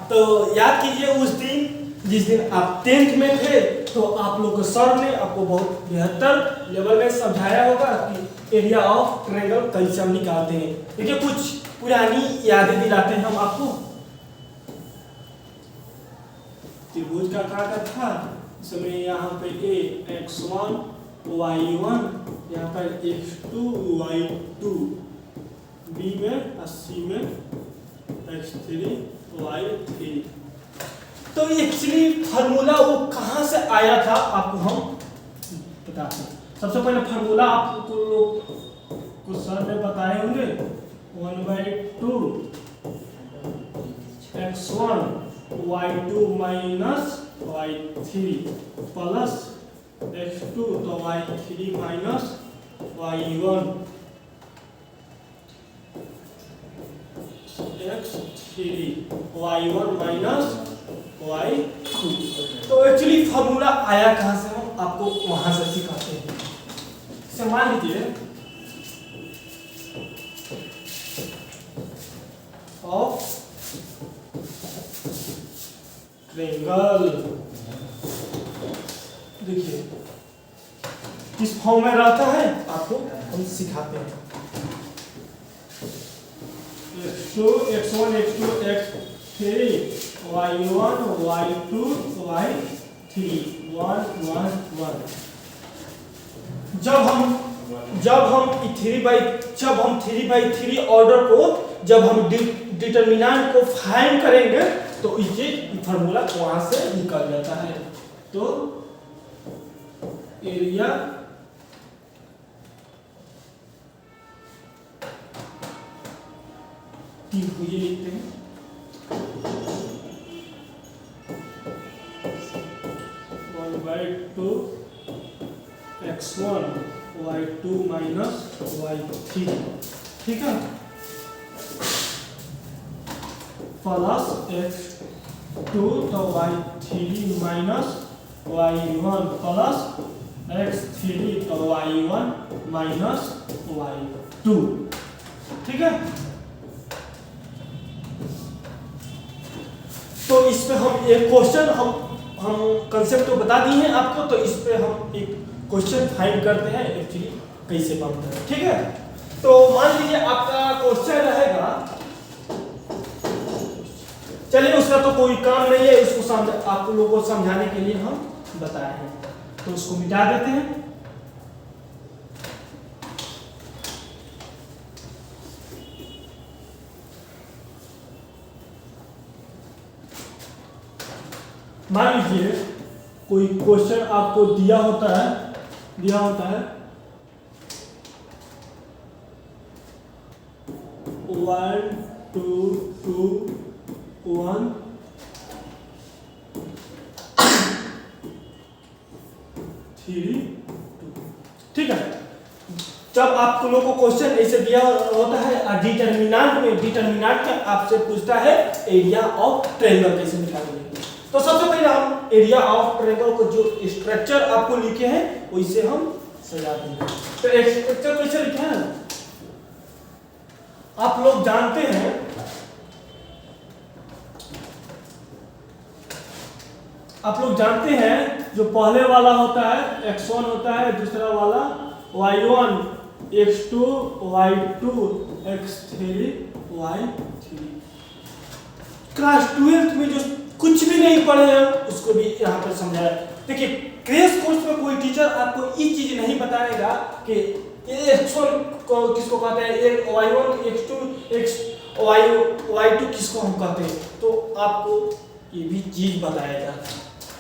तो याद कीजिए उस दिन जिस दिन आप 10th में थे तो आप लोग को सर ने आपको बहुत बेहतर लेवल में समझाया होगा कि एरिया ऑफ ट्रायंगल कैसे हम निकालते हैं। देखिए कुछ पुरानी यादें दिलाते हैं हम आपको। त्रिभुज का आकार का था इसमें यहाँ पे x1 y1 यहाँ पर x2 y2 b में 80 में x3 y3। तो एक्चुअली फार्मूला वो कहाँ से आया था आपको हम बताते हैं। सबसे पहले फार्मूला आपको लोग कुछ सर ने बताए होंगे 1/2 x1 y2 minus y3 plus x2 तो y3 minus y1 x3 y1 minus y2। तो एक्चुअली फार्मूला आया कहाँ से हम आपको वहां से सिखाते हैं। इसे मान लीजिए ऑफ ट्रायंगल, देखिए किस फॉर्म में रहता है आपको हम सिखाते हैं। x2 x1 x2 x3 y1 y2 y3 1 1 1। जब हम 3/3 ऑर्डर को जब हम डिटरमिनेंट को फाइंड करेंगे तो ये फार्मूला वहां से निकल जाता है। तो एरिया ये लिखते हैं (1/2 x1 y2 माइनस y3), ठीक है, प्लस x2 तो y3 minus y1 plus x3 तो y1 माइनस y2, ठीक है। तो इस पे हम एक क्वेश्चन हम कंसेप्ट तो बता दिए हैं आपको, तो इस पे हम एक क्वेश्चन फाइंड करते हैं एक्चुअली कैसे बनता है, ठीक है। तो मान लीजिए आपका क्वेश्चन रहेगा, चलिए उसका तो कोई काम नहीं है, इसको आप लोगों को समझाने के लिए हम बताए हैं, तो उसको मिटा देते हैं। मान लीजिए कोई क्वेश्चन आपको दिया होता है 1 2 2 1 3 2, ठीक है। जब आप लोगों को क्वेश्चन ऐसे दिया होता है डिटरमिनेंट में आपसे पूछता है एरिया ऑफ ट्रायंगल कैसे निकालेंगे। तो सबसे पहले हम एरिया ऑफ ट्रायंगल को जो स्ट्रक्चर आपको लिखे हैं वैसे हम सजा देंगे। तो एक स्ट्रक्चर कैसे लिखे हैं आप लोग जानते हैं, जो पहले वाला होता है x1 होता है, दूसरा वाला y1 x2 y2 x3 y3। Class 12th में जो कुछ भी नहीं पढ़े हैं उसको भी यहाँ पर समझाया। देखिए क्रैश कोर्स में कोई टीचर आपको ये चीज नहीं बताएगा कि x1 को किसको कहते हैं, y1 x2 y2 किसको हम कहते हैं, तो आपको ये भी चीज बताया जाता है,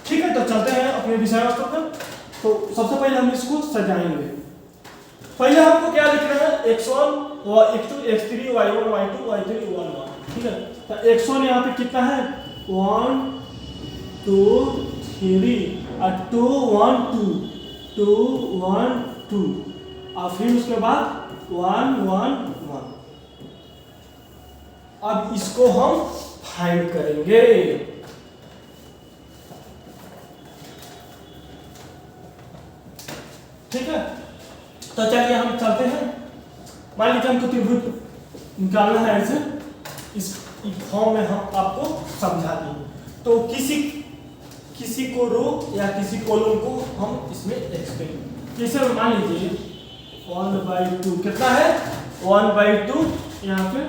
ठीक है। तो चलते हैं अपने विषय पर। तो सबसे पहले हम इसको सजाएंगे। पहले हमको क्या लिखना है, x1 x2 x3 y1 y2 y3 1 1, ठीक है। तो x1 यहाँ पे कितना है 1 2 3 और 2 1 2 2 1 2 और फिर उसके बाद 1 1 1। अब इसको हम फाइंड करेंगे, ठीक है। तो चलिए हम चलते हैं। मान लीजिए हमको त्रिभुज निकालना है ऐसे, इस फॉर्म में हम आपको समझा किसी को रो या किसी कॉलम को हम इसमें एक्सपेंड, जैसे मान लीजिए 1/2 कितना है 1/2, यहाँ पे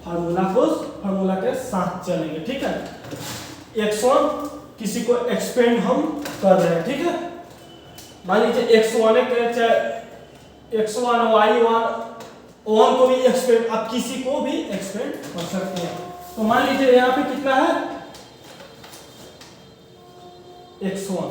फार्मूला के साथ चलेंगे, ठीक है। x1 किसी को एक्सपेंड हम कर रहे हैं, ठीक है। मान लीजिए x1 x1 y1 को भी एक्सपेंड, आप किसी को भी एक्सपेंड कर सकते हैं। तो मान लीजिए यहाँ पे कितना है x1,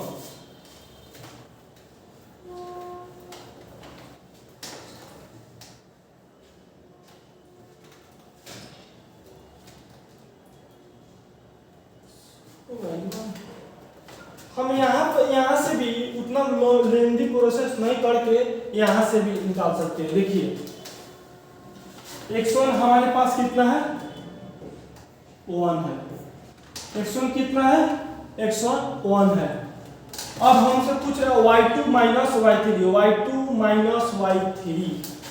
हम यहाँ से भी उतना लेंदी प्रोसेस नहीं करके यहाँ से भी निकाल सकते हैं। देखिए x1 हमारे पास कितना है 1 है, x1 कितना है x1 1 है। अब हमसे पूछ रहा है y2 minus y3, y2 minus y3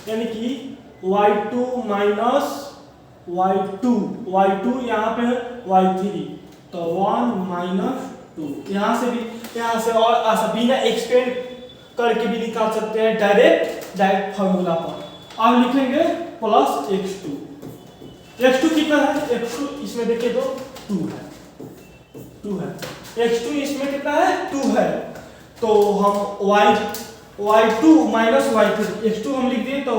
यानी कि y2 माइनस y2 यहाँ पे है y3, तो 1 माइनस 2। यहाँ से और आसान बिना एक्सपेंड करके भी निकाल सकते हैं डायरेक्ट फार्मूला पर। अब लिखेंगे प्लस x2 कितना है x2 इसमें देखिए तो 2 है x2 इसमें कितना है 2 है, तो हम y2 माइनस y3 x2 हम लिख दिए, तो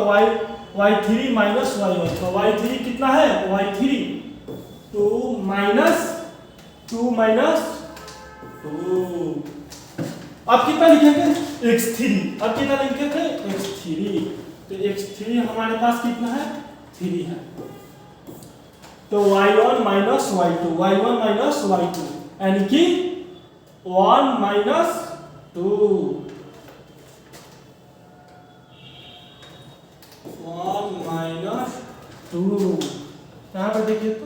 y3 माइनस y1, तो y3 कितना है y3 2 माइनस 2 अब कितना लिखेंगे x3, अब कितना लिखेंगे x3, तो x3 हमारे पास कितना है 3 है, तो y1 माइनस y2 यानी कि 1 माइनस 2 यहाँ पर देखिए तो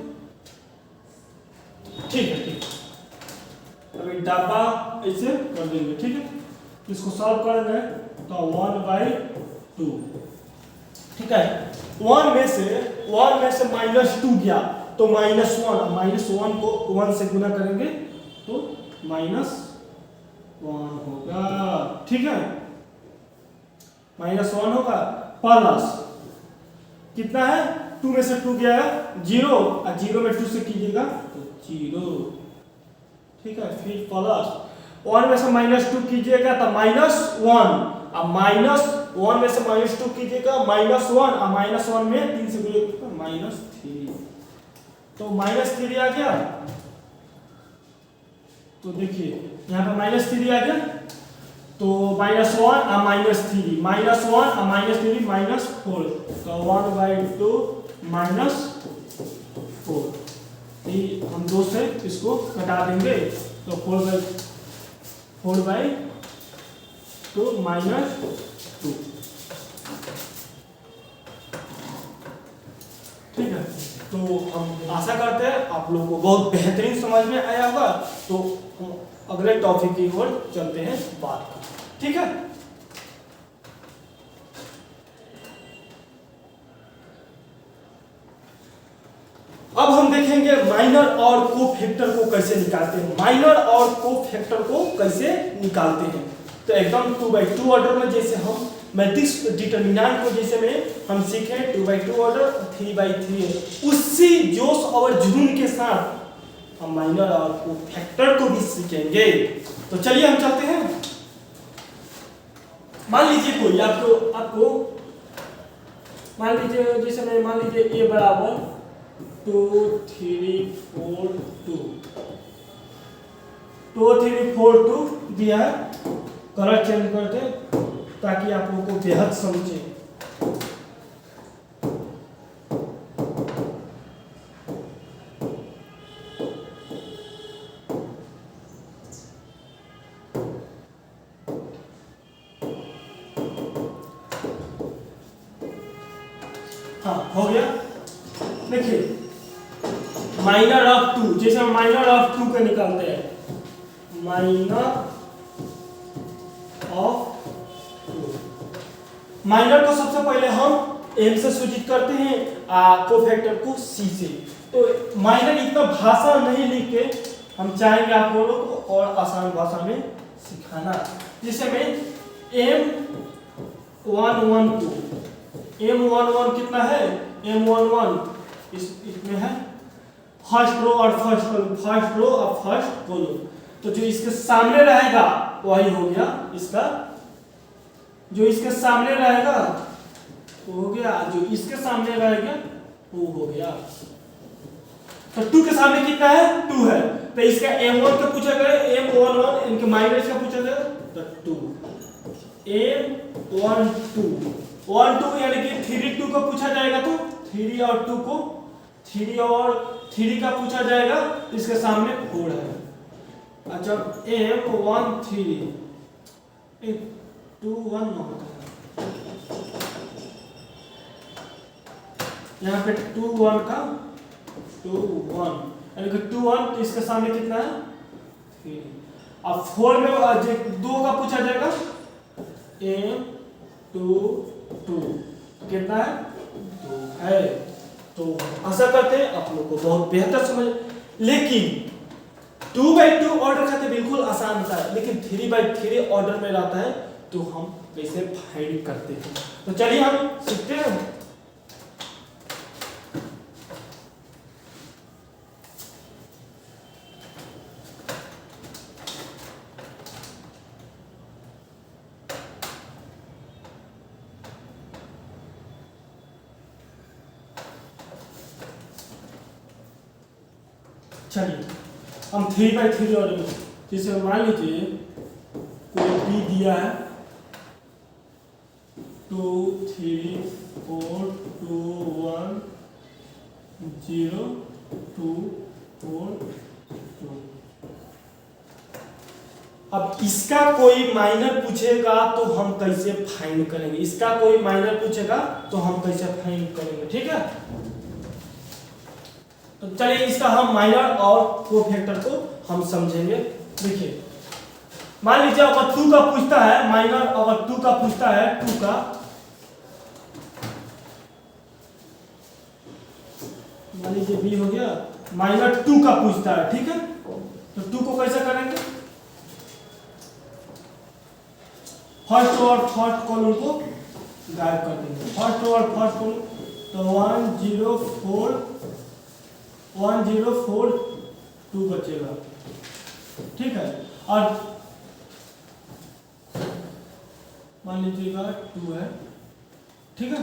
ठीक है। अभी डब्बा ऐसे कर देंगे, ठीक है। इसको सॉल्व करेंगे तो 1/2, ठीक है। 1 में से -2 गया तो -1 को 1 से गुना करेंगे तो -1 होगा, ठीक है। -1 होगा प्लस कितना है 2 में से 2 गया 0 और 0 में 2 से कीजिएगा तो 0, ठीक है। फिर प्लस 1 में से -2 कीजिएगा तो -1, अब -1 में से -2 कीजिएगा -1 और -1 में 3 से गुणा -3, तो -3 आ गया। तो देखिए यहाँ पे -3 आ गया, तो -1 और -3 -1 और -3 -4, तो 1/2 -4, हम 2 से इसको घटा देंगे तो 4/2 -2, ठीक है। तो हम आशा करते हैं आप लोगों को बहुत बेहतरीन समझ में आया होगा। तो हम अगले टॉपिक की ओर चलते हैं बात, ठीक है। अब हम देखेंगे माइनर और कोफैक्टर को कैसे निकालते हैं। माइनर और कोफैक्टर को कैसे निकालते हैं तो एकदम 2/2 ऑर्डर में, जैसे हम मैट्रिक्स डिटरमिनेंट को जैसे में हम सीखे 2/2 ऑर्डर 3/3, उसी जोश और जुनून के साथ हम माइनर और कोफैक्टर को भी सीखेंगे। तो चलिए हम चलते हैं। मान लीजिए कोई आपको मान लीजिए जैसे मैं मान लीजिए a बराबर 2 3 4 2 दिया है। कलर चेंज करते ताकि आप लोगों को बेहद समझे। हाँ हो गया। देखिए माइनर ऑफ 2, जैसे हम माइनर ऑफ 2 को निकालते हैं, माइनर ऑफ 2, माइनर को सबसे पहले हम m से सूचित करते हैं, कोफैक्टर को c से। तो माइनर इतना भाषा नहीं लिख के हम चाहेंगे आप लोगों को और आसान भाषा में सिखाना। जैसे में M112 M11 कितना है, M11 इसमें है फर्स्ट रो और फर्स्ट कॉलम, फर्स्ट रो और फर्स्ट कॉलम। तो जो इसके सामने रहेगा वही हो गया इसका, जो इसके सामने रहेगा वो हो गया, जो इसके सामने रहेगा वो हो गया। तो 2 के सामने कितना है, 2 है, तो इसका M1 का पूछा गया, M11 इनके माइनस का पूछा गया, तो 2 M12 12 यानी कि 3 2 का पूछा जाएगा, तो 3 और 2 को 3 और 3 का पूछा जाएगा, इसके सामने 4 है। अच्छा M13 2 1 होता है, यहाँ पे 2 1 का 2 1 यानी कि 2 1, तो इसके सामने कितना है 3। अब 4 में 2 का पूछा जाएगा, M2 2 कितना है 2 है। तो आशा करते हैं आप लोग को बहुत बेहतर समझ। लेकिन 2/2 ऑर्डर करते बिल्कुल आसान होता है, लेकिन 3/3 ऑर्डर में रहता है, तो हम कैसे फाइंड करते हैं। तो चलिए हम सीखते हैं। चलिए हम 3/3 ऑर्डर में, जैसे मान लीजिए कोई बी दिया है 2 3 4 2 1 0 2 4 2। अब इसका कोई माइनर पूछेगा तो हम कैसे फाइंड करेंगे, इसका कोई माइनर पूछेगा तो हम कैसे फाइंड करेंगे, ठीक है। तो चलिए इसका हम माइनर और कोफैक्टर को हम समझेंगे। देखिए मान लीजिए अगर 2 का पूछता है माइनर, अगर 2 का पूछता है 2 का, मान लीजिए बी हो गया, माइनर 2 का पूछता है, ठीक है। तो 2 को कैसे करेंगे, फर्स्ट रो और फर्स्ट कॉलम को गायब कर देंगे, फर्स्ट रो और फर्स्ट कॉलम। तो 1 0 4 2 बचेगा, ठीक है। और मान लीजिएगा 2 है, ठीक है।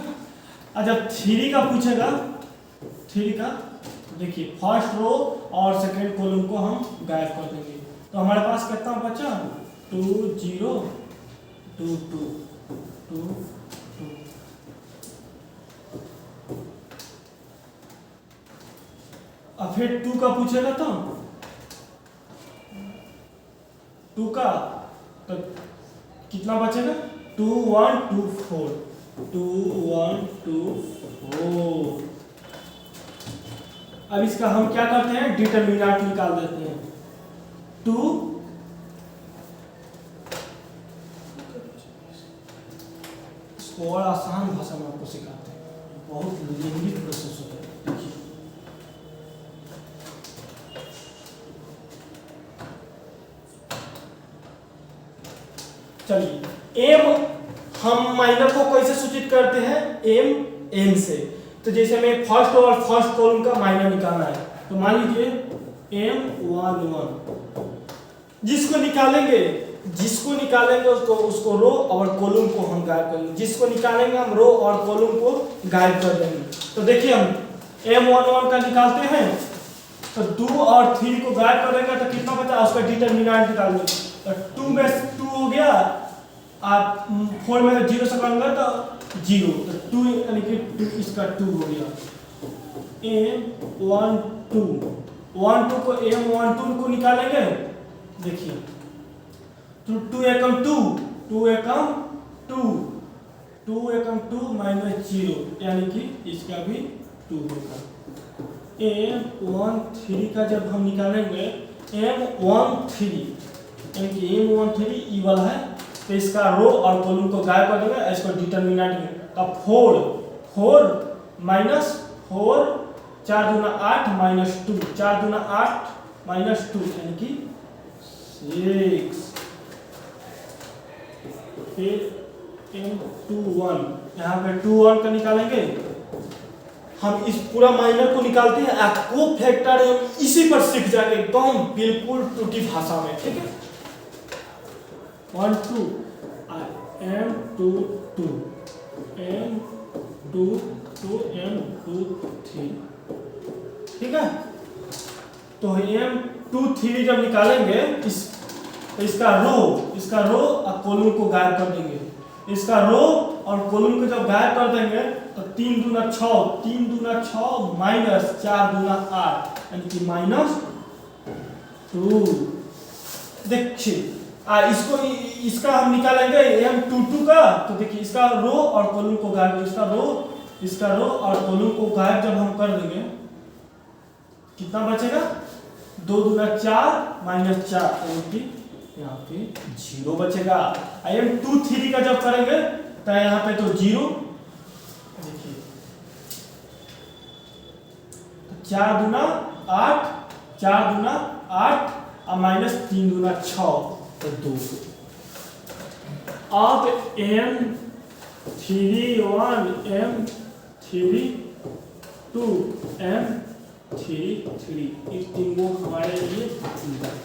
और जब 3 का पूछेगा, 3 का देखिए फर्स्ट रो और सेकंड कॉलम को हम गायब कर देंगे। तो हमारे पास कितना बचा 2 0 2 2 2 2। अब फिर 2 का पूछेगा तो 2 का, तो कितना बचेगा 2 1 2 4 2 1 2 4। अब इसका हम क्या करते हैं, डिटरमिनेंट निकाल देते हैं। 2 इसको और आसान भाषा में आपको सिखाते हैं, बहुत लेंदी प्रोसेस होता है। देखिए चलिए एम, हम माइनर को कैसे सूचित करते हैं, एम से। तो जैसे में फर्स्ट और फर्स्ट कॉलम का माइनर निकालना है, तो मान लीजिए M11, जिसको निकालेंगे उसको रो और कॉलम को हम गायब करेंगे, जिसको निकालेंगे हम रो और कॉलम को गायब कर देंगे। तो देखिए हम M11 का निकालते हैं, तो 2 और 3 को गायब कर देंगे, तो कितना बचा, उसका डिटरमिनेंट निकाल देंगे। तो 2 में 2 हो गया, आप 4 में 0 से करेंगे तो 0, तो 2 यानी कि 2 इसका 2 हो गया। M12 को M12 को निकालेंगे, देखिए तो 2 एकम 2 2 एकम 2 2 एकम 2 माइनस 0 यानी कि इसका भी 2 होगा। M13 का जब हम निकालेंगे, M13 यानी कि M13 ई वाला है, तो इसका रो और कॉलम को गायब कर देंगे, इसको डिटरमिनेंट का 4 माइनस 4 4 दूना 8 माइनस 2 4 दूना 8 -2 यानी कि 6। फिर M21 यहाँ पे 2 1 का निकालेंगे। हम इस पूरा माइनर को निकालते हैं, आपको फैक्टर इसी पर सीख जाएंगे एकदम बिल्कुल टूटी भाषा में, ठीक है। 1 2 M2 2 M2 2 M2 3, ठीक है। तो M2 3 जब निकालेंगे इसका रो और कॉलम को गायब कर देंगे। इसका रो और कॉलम को जब गायब कर देंगे तो 3 दूना 6 3 दूना 6 माइनस 4 दूना 8 यानी कि -2। देखिए इसका हम निकालेंगे M22 का। तो देखिए इसका रो और कॉलम को गायब, इसका रो और कॉलम को गायब जब हम कर देंगे कितना बचेगा? 2 दूना 4 -4 यानी कि यहाँ पे 0 बचेगा। M23 का जब करेंगे तो यहाँ पे तो 0। देखिए 4 दूना 8 4 दूना 8 और -3 दूना 6 तो 2। अब M31 M32 M33 ये तीनों हमारे लिए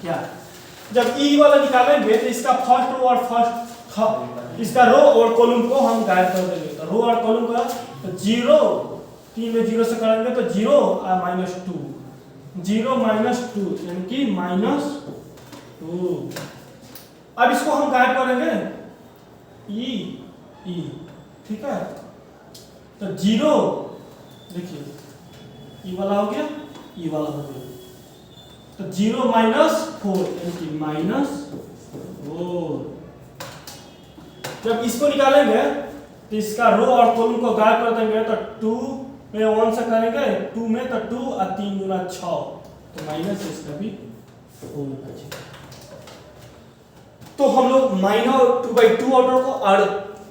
क्या? जब ई वाला निकालेंगे तो इसका फर्स्ट रो और इसका रो और कॉलम को हम गायब कर देंगे। तो रो और कॉलम का तो 0 3 में 0 से करेंगे तो 0 और -2 0 -2 यानी कि -2। अब इसको हम गायब करेंगे ई, ठीक है। तो 0 देखिए ई वाला हो गया, ई वाला हो गया। तो 0 -4 यानी कि -4। जब इसको निकालेंगे तो इसका रो और कॉलम को गायब कर देंगे तो 2 में 1 से करेंगे 2 में तो 2 और 3 दूना 6 तो माइनस इसका भी 4 बचेगा। तो हम लोग माइनर 2/2 ऑर्डर को और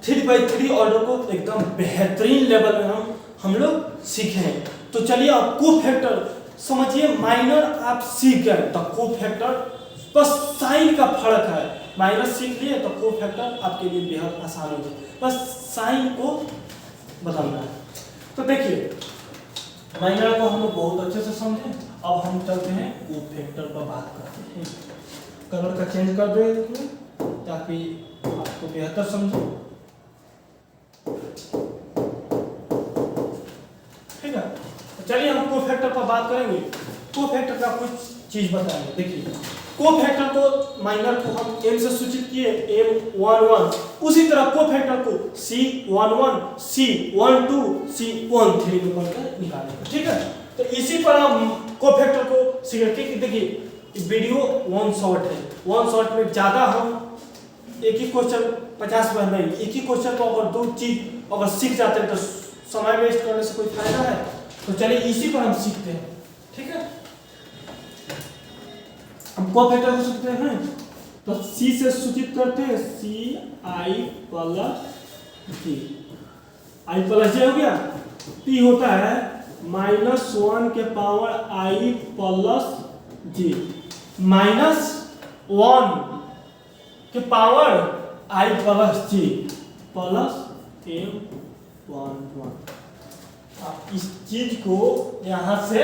3/3 ऑर्डर को एकदम बेहतरीन लेवल में हम लोग सीखे। तो चलिए अब कोफैक्टर समझिए। माइनर आप सीख गए तो कोफैक्टर बस साइन का फर्क है। माइनर सीख लिए तो कोफैक्टर आपके लिए बेहद आसान हो जाए, बस साइन को बदलना है। तो देखिए माइनर को हम लोग बहुत अच्छे से समझे। अब हम चलते हैं कोफैक्टर पर बात करते हैं। कलर का चेंज कर देंगे ताकि आपको बेहतर समझे, ठीक है। चलिए हम कोफैक्टर पर बात करेंगे। कोफैक्टर का कुछ चीज बताएंगे। देखिए कोफैक्टर को माइनर को हम m से सूचित किए M11, उसी तरह कोफैक्टर को C11 C12 C13 में बनकर निकालेंगे, ठीक है। तो इसी पर हम कोफैक्टर को सीखेंगे कि देखिए वीडियो 1 शॉट है, 1 शॉट में ज्यादा हम एक ही क्वेश्चन 50 बार नहीं, एक ही क्वेश्चन को अगर 2 चीज अगर सीख जाते हैं तो समय वेस्ट करने से कोई फायदा है। तो चलिए इसी पर हम सीखते हैं, ठीक है। हम कोफैक्टर को सीखते हैं तो C से सूचित करते हैं CI plus J। I plus J हो गया। P होता है -1 के पावर I प्लस J, -1 के power I plus J plus M11। आप इस चीज को यहाँ से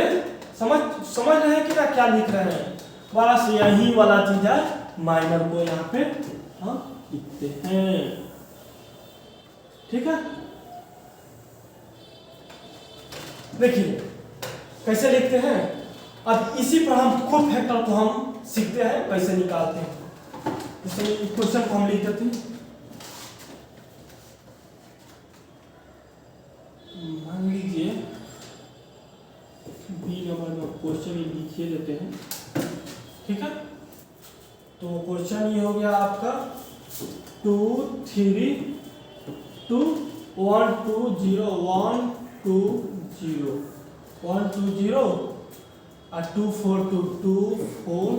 समझ रहे हैं कि ना क्या लिख रहे हैं? बस यही वाला चीज है, माइनर को यहाँ पे हम लिखते हैं, ठीक है। देखिए कैसे लिखते हैं। अब इसी पर हम कोफैक्टर को हम सीखते हैं कैसे निकालते हैं। जैसे क्वेश्चन को हम लिख देते हैं। मान लीजिए बी नंबर में क्वेश्चन लिखिए देते हैं, ठीक है। तो क्वेश्चन ये हो गया आपका 2 3 2 1 2 0 1 2 0 1 2 0 और 2 4 2 2 4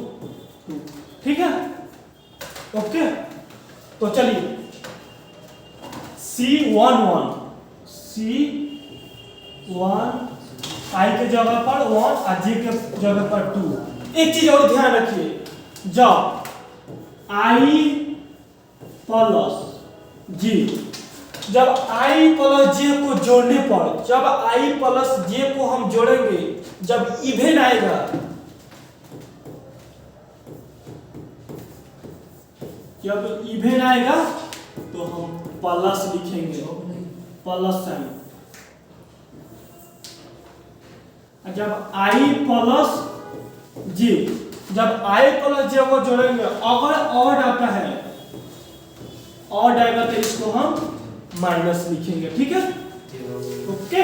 2, ठीक है। ओके तो चलिए C11 C1 I के जगह पर 1 और J के जगह पर 2 एक चीज और ध्यान रखिए, जब i प्लस j, जब i प्लस j को जोड़ने पर, जब i प्लस j को हम जोड़ेंगे, जब इवेन आएगा, जब इवेन आएगा तो हम प्लस लिखेंगे, प्लस साइन। जब i प्लस j, जब i प्लस j को जोड़ेंगे, अगर ऑड आता है, ऑड आएगा तो इसको हम माइनस लिखेंगे, ठीक है। ओके,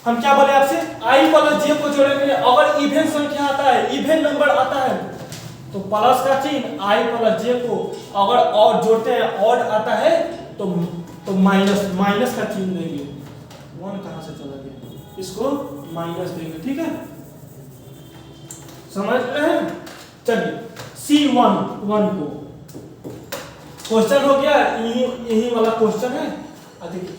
हम क्या बोले आपसे, i प्लस j को जोड़ेंगे, अगर इवेन संख्या आता है, इवेन नंबर आता है तो प्लस का चिन्ह i प्लस j को, अगर और जोड़ते हैं ऑड आता है तो माइनस का चिन्ह देंगे। 1 कहां से चला गया, इसको माइनस देंगे, ठीक है, समझ रहे हैं। चलिए C11 को क्वेश्चन हो गया, यही वाला क्वेश्चन है। देखिए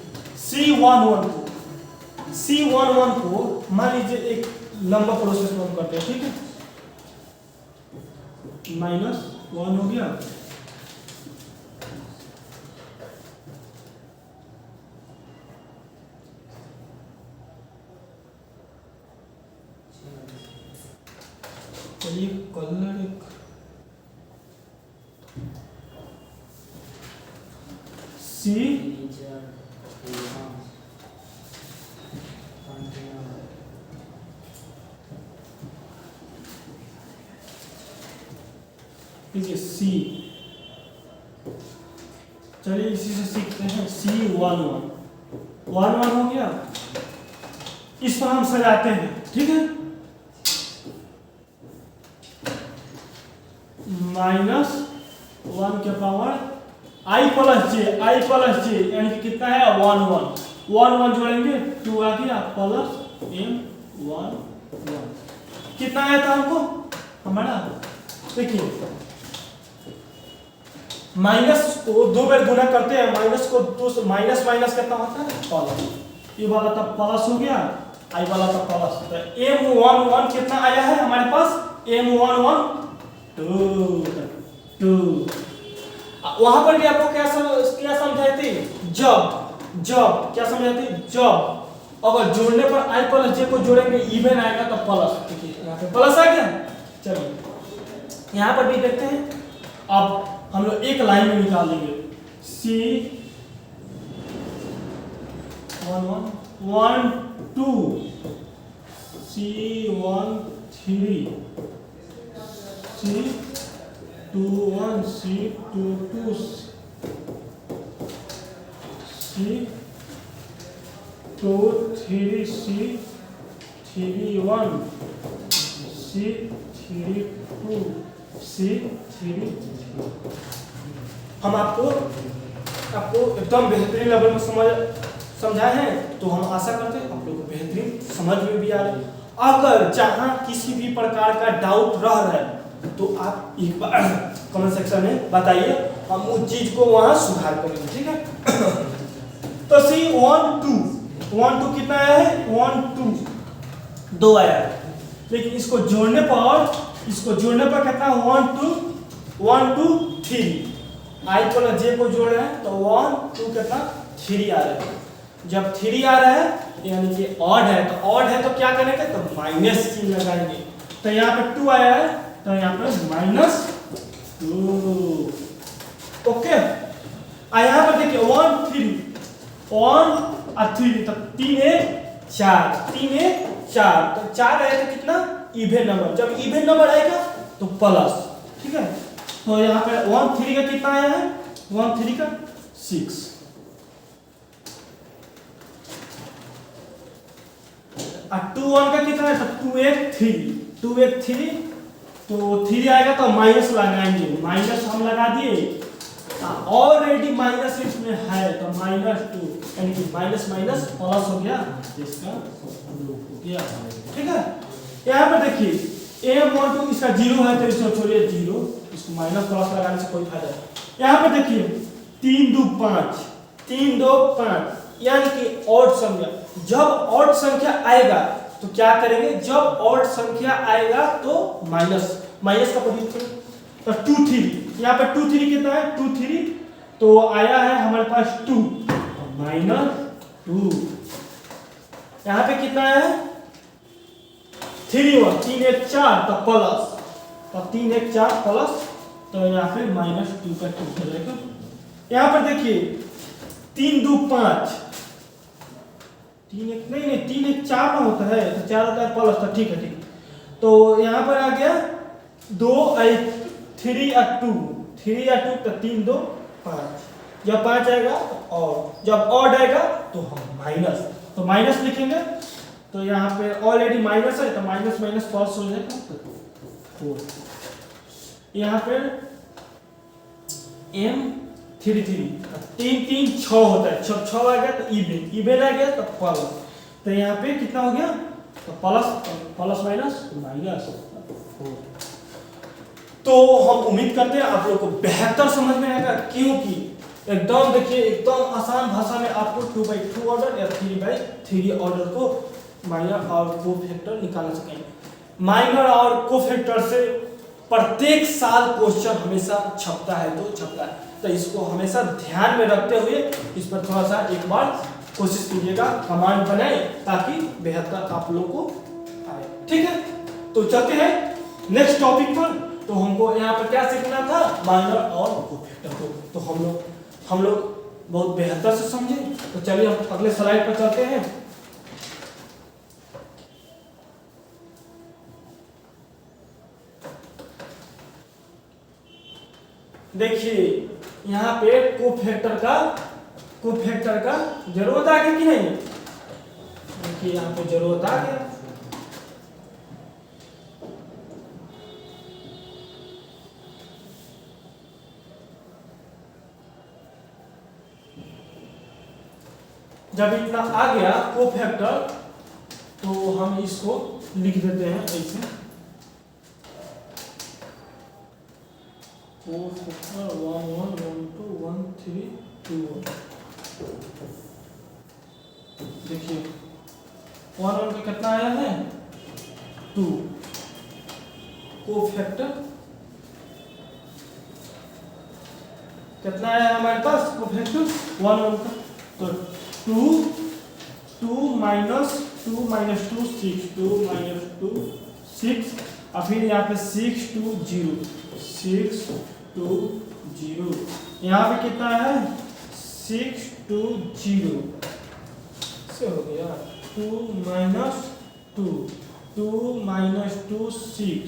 C11 को मान लीजिए एक लंबा प्रोसेस में हम करते हैं, ठीक है, -1 हो गया, चलिए कलर एक C C, चलिए इसी से सीखते हैं। C11 हो गया, इस पर हम सजाते हैं, ठीक है, -1 के पावर i प्लस j, यानी कि कितना है 1 जोड़ेंगे, 2 आ गया, प्लस m1 कितना आया था हमको, हमारा देखिए माइनस को 2 बार गुना करते हैं, माइनस को 2 माइनस कितना होता है प्लस, ये वाला था प्लस हो गया, i वाला था प्लस, तो m11 कितना आया है हमारे पास, m11 2। वहां पर भी आपको क्या समझाई थी, जब क्या समझाई थी, जब अगर जोड़ने पर i प्लस j को जोड़ेंगे इवेन आएगा तो प्लस, देखिए यहाँ पे प्लस आ गया। चलिए यहाँ पर भी देखते हैं, अब हम लोग एक लाइन में निकाल लेंगे, C11 1 2 C13 C21 C22 C23 C31 C32 C33। हम आपको एकदम बेहतरीन लेवल में समझाए हैं, तो हम आशा करते हैं आप लोगों को बेहतरीन समझ में भी आ रहा है। अगर जहां किसी भी प्रकार का डाउट रह रहा है तो आप एक बार कमेंट सेक्शन में बताइए, हम उस चीज को वहां सुधार करेंगे, ठीक है। तो C12 कितना आया है, 2 आया है, लेकिन इसको जोड़ने पर कितना 1 2 3, i प्लस j को जोड़ रहे हैं तो 1 2 कितना 3 आ रहा है। जब 3 आ रहा है यानी कि ऑड है, तो क्या करेंगे, तो माइनस चिन्ह लगाएंगे, तो यहाँ पे 2 आया है तो यहाँ पे -2। ओके, यहाँ पर देखिए 1 3 और 3, तो 3 1 4, तो 4 आया तो कितना इवेन नंबर, जब इवेन नंबर आएगा तो प्लस, ठीक है। तो यहाँ पे 1 3 का कितना आया है, 1 3 का 6, और 2 1 का कितना है, तो 2 1 3, तो 3 आएगा तो माइनस लगाएंगे, माइनस हम लगा दिए, ऑलरेडी माइनस इसमें है तो -2, यानी कि माइनस प्लस हो गया, इसका हो गया, ठीक है। यहाँ पर देखिए m12 इसका 0 है तो इसको छोड़िए 0, इसको माइनस प्लस लगाने से कोई फायदा नहीं। यहाँ पर देखिए 3 2 5, यानी कि ऑड संख्या, जब ऑड संख्या आएगा तो क्या करेंगे, जब ऑड संख्या आएगा तो माइनस का प्रयोग करें। तो 2 3 यहाँ पे 2 3 कितना है, 2 3 तो आया है हमारे पास 2 -2। यहाँ पे कितना है 3 1 3 1 4 तो प्लस, तो 3 1 4 प्लस, तो यहाँ पे -2 का 2 हो जाएगा। यहाँ पर देखिए 3 2 5 3 1 नहीं 3 1 4 में होता है, तो 4 होता है प्लस, तो ठीक है तो यहाँ पर आ गया 2 3 और 2 तो 3 2 5, जब 5 आएगा तो और, जब ऑड आएगा तो हम माइनस, तो माइनस लिखेंगे। तो यहाँ पे ऑलरेडी माइनस है तो माइनस माइनस प्लस हो जाएगा तो 4। यहाँ पे m 3 3 3 6 होता है, 6 आ गया तो इवन आ गया तो प्लस, तो यहाँ पे कितना हो गया, तो प्लस माइनस 4। तो हम उम्मीद करते हैं आप लोग को बेहतर समझ में आएगा, क्योंकि एकदम देखिए एकदम आसान भाषा में आपको 2/2 ऑर्डर या 3/3 ऑर्डर को माइनर और कोफैक्टर निकाल सकेंगे। माइनर और कोफैक्टर से प्रत्येक साल क्वेश्चन हमेशा छपता है, तो इसको हमेशा ध्यान में रखते हुए इस पर थोड़ा सा एक बार कोशिश कीजिएगा, कमांड बनाए ताकि बेहतर आप लोग को आए। ठीक है, तो चलते हैं नेक्स्ट टॉपिक पर। तो हमको यहाँ पर क्या सीखना था, माइनर और कोफैक्टर को, तो हम लोग बहुत बेहतर से समझे। तो चलिए हम अगले स्लाइड पर चलते हैं। देखिए यहाँ पे कोफैक्टर का जरूरत आ गई कि नहीं, देखिए यहाँ पे जरूरत आ गया। जब इतना आ गया कोफैक्टर, तो हम इसको लिख देते हैं ऐसे, कोफैक्टर 1 1 1 2 1 3 2 1। देखिए 1 1 का कितना आया है 2, कोफैक्टर कितना आया है हमारे पास, कोफैक्टर 1 1 का, तो 2 2 -2 -2 6 2 -2 6, और फिर यहाँ पे 6 2 0 6 2 0, यहाँ पे कितना है 6 2 0 से हो गया 2 -2 2 -2 6,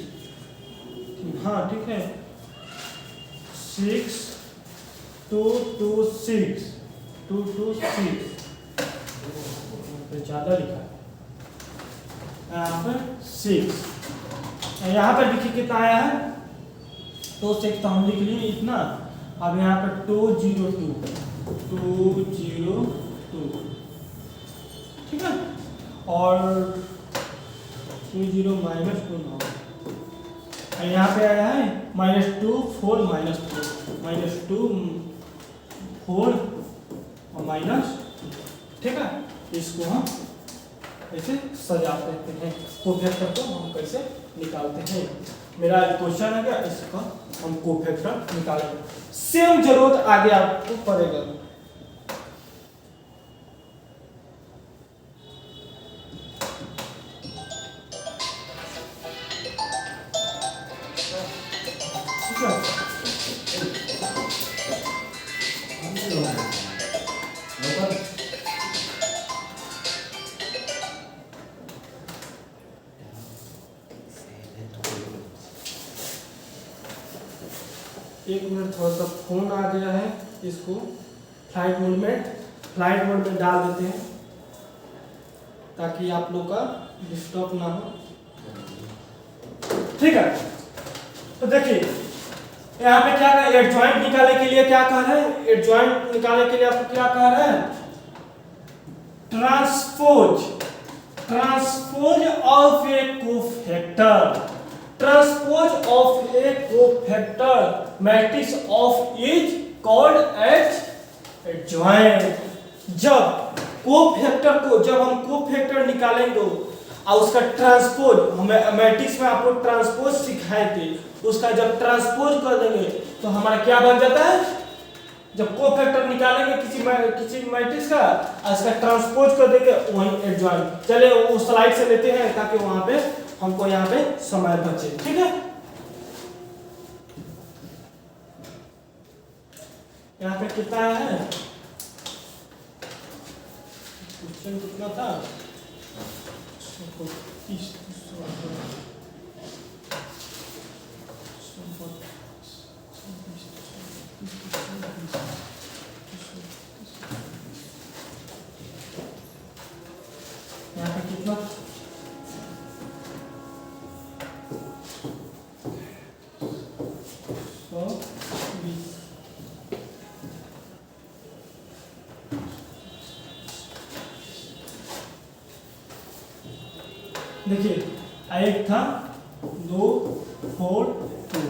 हाँ ठीक है 6 2 2 6 2 2 6, ज्यादा लिखा है यहाँ पर 6, यहाँ पर देखिए कितना आया है, तो 6 तो हम लिख लिए इतना। अब यहाँ पर 2 0 2 0 2, ठीक है, और 2 0 -2 9, यहाँ पे आया है -2 4 -2 4 और माइनस, ठीक है, इसको हम ऐसे सजाते हैं, कोफैक्टर को हम कैसे निकालते हैं। मेरा क्वेश्चन है क्या, इसका हम कोफैक्टर निकालेंगे, सेम जरूरत आगे आपको पड़ेगा। ठीक है, एक मिनट, थोड़ा सा फोन आ गया है, इसको फ्लाइट मोड में डाल देते हैं ताकि आप लोग का डिस्टर्ब ना हो। ठीक है, तो देखिए यहाँ पे क्या कह, एडजॉइंट निकालने के लिए क्या कह रहे हैं, एडजॉइंट निकालने के लिए आपको क्या कह रहे हैं, transpose of a cofactor, transpose of a cofactor matrix of is called as adjoint. जब हम कोफैक्टर निकालेंगे और उसका ट्रांसपोज, मैट्रिक्स में आप लोग ट्रांसपोज सिखाए थे, उसका जब ट्रांसपोज कर देंगे तो हमारा क्या बन जाता है, जब कोफैक्टर निकालेंगे किसी मैट्रिक्स का, इसका ट्रांसपोज कर देंगे वहीं एडजॉइंट। चलिए वो स्लाइड से लेते हैं ताकि वहां पे हमको यहाँ पे समय बचे, ठीक है। यहाँ पे कितना है, क्वेश्चन कितना था, यहाँ पे कितना, देखिए एक था 2 4 2,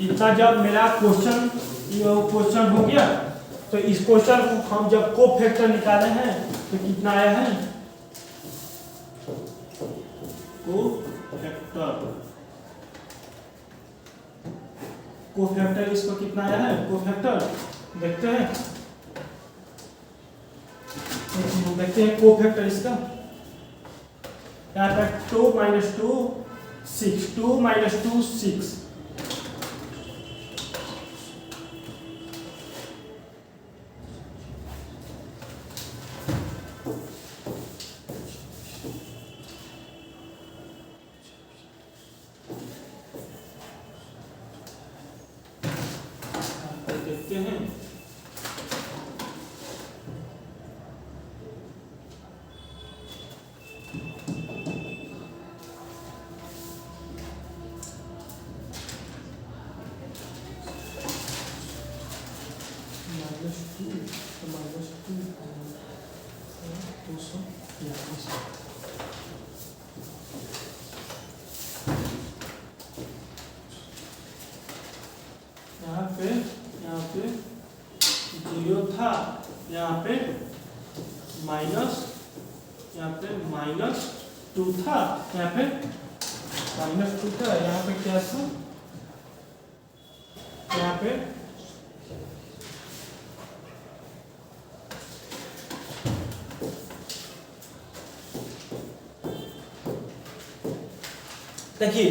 इतना जब मेरा क्वेश्चन हो गया तो इस क्वेश्चन को हम जब कोफैक्टर निकाले हैं तो कितना आया है, कोफैक्टर इसको कितना आया है, कोफैक्टर देखते हैं, देखते हैं कोफैक्टर इसका। यहाँ पर 2 - 2 6, 2 - 2 6, देखते हैं यहाँ पे 0 था, यहाँ पे -2 था, यहाँ पे -2 था, यहाँ पे क्या था, यहाँ पे देखिए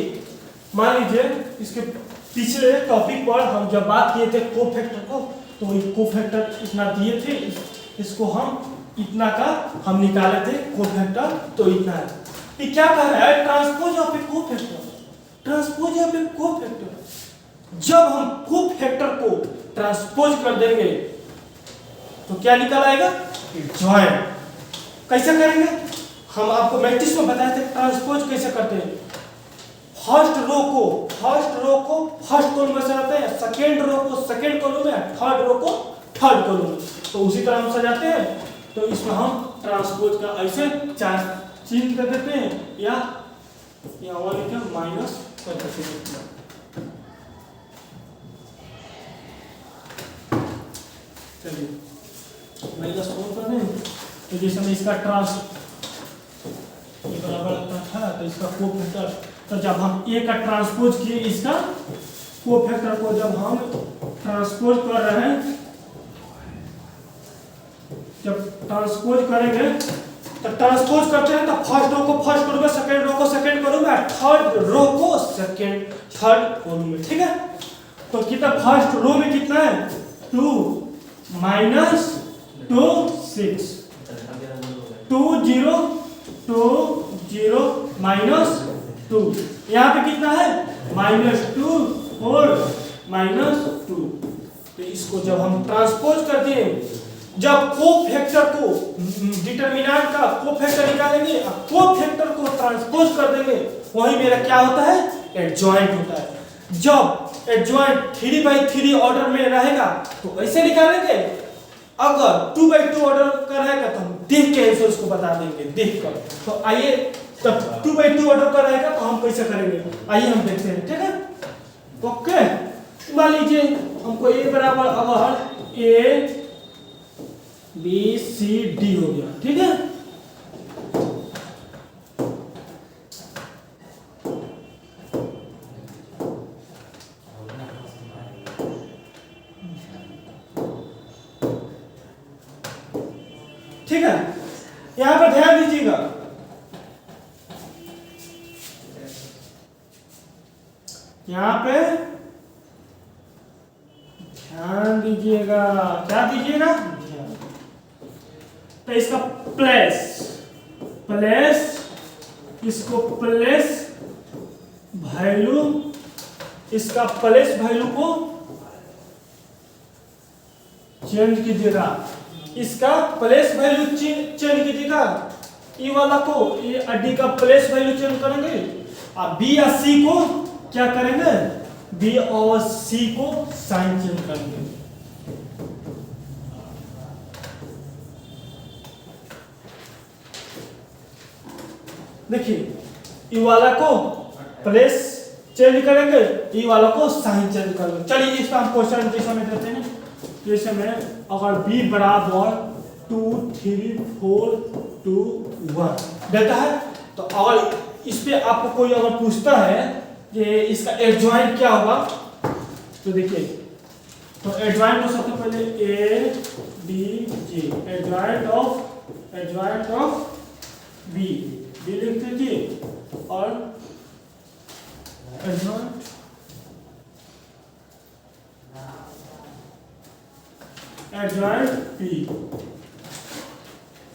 मान लीजिए इसके पिछले टॉपिक पर हम जब बात किए थे कोफैक्टर को, तो ये कोफैक्टर इतना दिए थे, इसको हम इतना का हम निकाले थे कोफैक्टर, तो इतना है। ये क्या कह रहा है, transpose of a cofactor, transpose of a cofactor. जब हम कोफैक्टर को ट्रांसपोज कर देंगे तो क्या निकल आएगा, एडजॉइंट। कैसे करेंगे, हम आपको मैट्रिक्स में बताए थे ट्रांसपोज कैसे करते हैं। फर्स्ट रो को फर्स्ट कॉलम में सजाते हैं, सेकेंड रो को सेकेंड कॉलम में, थर्ड रो को थर्ड कॉलम में, तो उसी तरह हम सजाते हैं। तो इसमें हम ट्रांसपोज का ऐसे चार चिन्ह दे देते हैं, या यहाँ लिखे माइनस कर देते हैं। चलिए -4 कर दें, तो जैसे में इसका ये बराबर था, तो इसका कोफैक्टर, तो जब हम ए का ट्रांसपोज किए, इसका कोफैक्टर को जब हम ट्रांसपोज कर रहे हैं, जब ट्रांसपोज करेंगे तो ट्रांसपोज करते हैं तो फर्स्ट रो को फर्स्ट कॉलम में, सेकंड रो को सेकंड कॉलम में, थर्ड रो को थर्ड कॉलम में, ठीक है। तो कितना फर्स्ट रो में कितना है, 2 - 2 6, 2 0 2 0 -2, यहाँ पे कितना है -2 4 -2। तो इसको जब हम ट्रांसपोज करते हैं, जब कोफैक्टर को डिटरमिनेंट का कोफैक्टर निकालेंगे, कोफैक्टर को ट्रांसपोज कर देंगे, वही मेरा क्या होता है, एडजॉइंट होता है। जब एडजॉइंट 3/3 ऑर्डर में रहेगा तो ऐसे निकालेंगे, अगर 2/2 ऑर्डर का रहेगा तो हम देख के आंसर उसको बता देंगे, देख कर। तो आइए, तब 2/2 ऑर्डर का रहेगा तो हम कैसे करेंगे, आइए हम देखते हैं, ठीक है। ओके, मान लीजिए हमको ए बराबर अगर ए बी सी डी हो गया, ठीक है। ठीक है, यहाँ पर ध्यान दीजिएगा, यहाँ पे ध्यान दीजिएगा, क्या दीजिएगा, ध्यान। तो इसका प्लेस, इसको प्लेस वैल्यू, इसका प्लेस वैल्यू को चेंज कीजिएगा, इसका प्लेस वैल्यू चेंज कीजिएगा, ई वाला को, ये डी का प्लेस वैल्यू चेंज करेंगे, और बी या सी को क्या करेंगे, बी और सी को साइन चेंज करेंगे। देखिए, ई वाला को प्लेस चेंज करेंगे, ई वाला को साइन चेंज करेंगे। चलिए इसका हम क्वेश्चन जैसे में देते हैं, जैसे में अगर b बराबर 2 3 4 2 1 देता है, तो अगर इस पे आपको कोई अगर पूछता है कि इसका एडजॉइंट क्या होगा, तो देखिए, तो एडजॉइंट को सबसे पहले ए बी जी, एडजॉइंट ऑफ बी लिख दीजिए, और एडजॉइंट पी,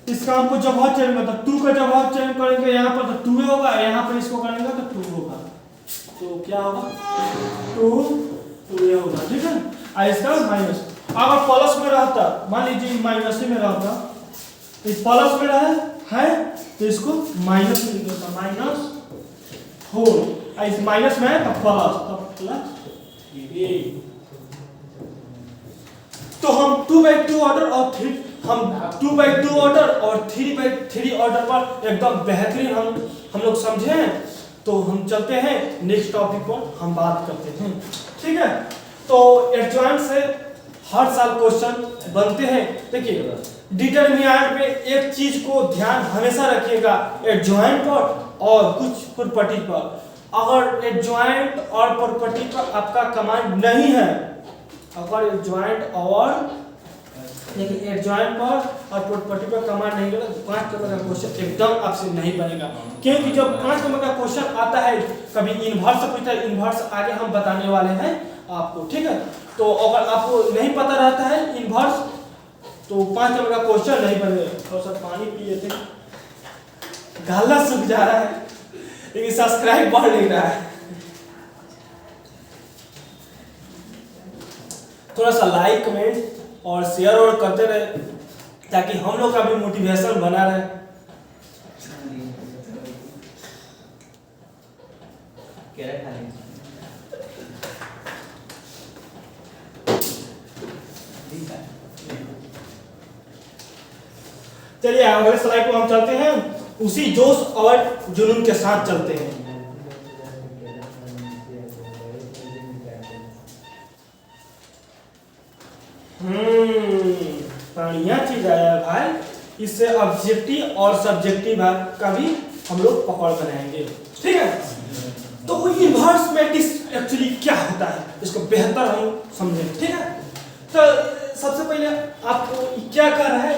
इसका हमको जवाब चेंज मतलब 2 का जवाब चेंज करेंगे, यहाँ पर तो 2 होगा, यहाँ पर इसको करेंगे तो 2 होगा, तो क्या होगा 2 ये होगा, ठीक है। और इसका माइनस, अगर प्लस में रहता, मान लीजिए माइनस में रहता, इस प्लस में है तो इसको माइनस में लिख देता, -4, इस माइनस में है तो प्लस, तो हम 2/2 ऑर्डर और 2/2 ऑर्डर और 3/3 ऑर्डर पर एकदम बेहतरीन हम लोग समझे हैं। तो हम चलते हैं नेक्स्ट टॉपिक पर, हम बात करते हैं, ठीक है। तो एडजॉइंट से हर साल क्वेश्चन बनते हैं। देखिए, डिटरमिनेंट पे एक चीज को ध्यान हमेशा रखिएगा, एडजॉइंट पर और कुछ प्रॉपर्टी पर। अगर एडजॉइंट और प्रॉपर्टी पर आपका कमांड नहीं है, अगर एडजॉइंट और देखिए एडजॉइंट पर और प्रॉपर्टी पर कमांड नहीं करेगा, 5 नंबर का क्वेश्चन एकदम आपसे नहीं बनेगा। क्योंकि जब 5 नंबर का क्वेश्चन आता है, कभी इन्वर्स पूछता है, इन्वर्स आगे हम बताने वाले हैं आपको, ठीक है। तो अगर आपको नहीं पता रहता है इन्वर्स, तो 5 नंबर का क्वेश्चन नहीं बनेगा। थोड़ा सा पानी पिए थे, गला सूख जा रहा है, लेकिन सब्सक्राइब बढ़ नहीं रहा है। थोड़ा सा लाइक कमेंट और शेयर और करते रहे, ताकि हम लोग का भी मोटिवेशन बना रहे। चलिए अगले स्लाइड को हम चलते हैं, उसी जोश और जुनून के साथ चलते हैं। बढ़िया चीज आया भाई, इससे ऑब्जेक्टिव और सब्जेक्टिव का भी हम लोग पकड़ बनाएंगे, ठीक है। तो इन्वर्स मैट्रिक्स एक्चुअली क्या होता है, इसको बेहतर हम समझेंगे, ठीक है। तो सबसे पहले आपको क्या कर रहा है,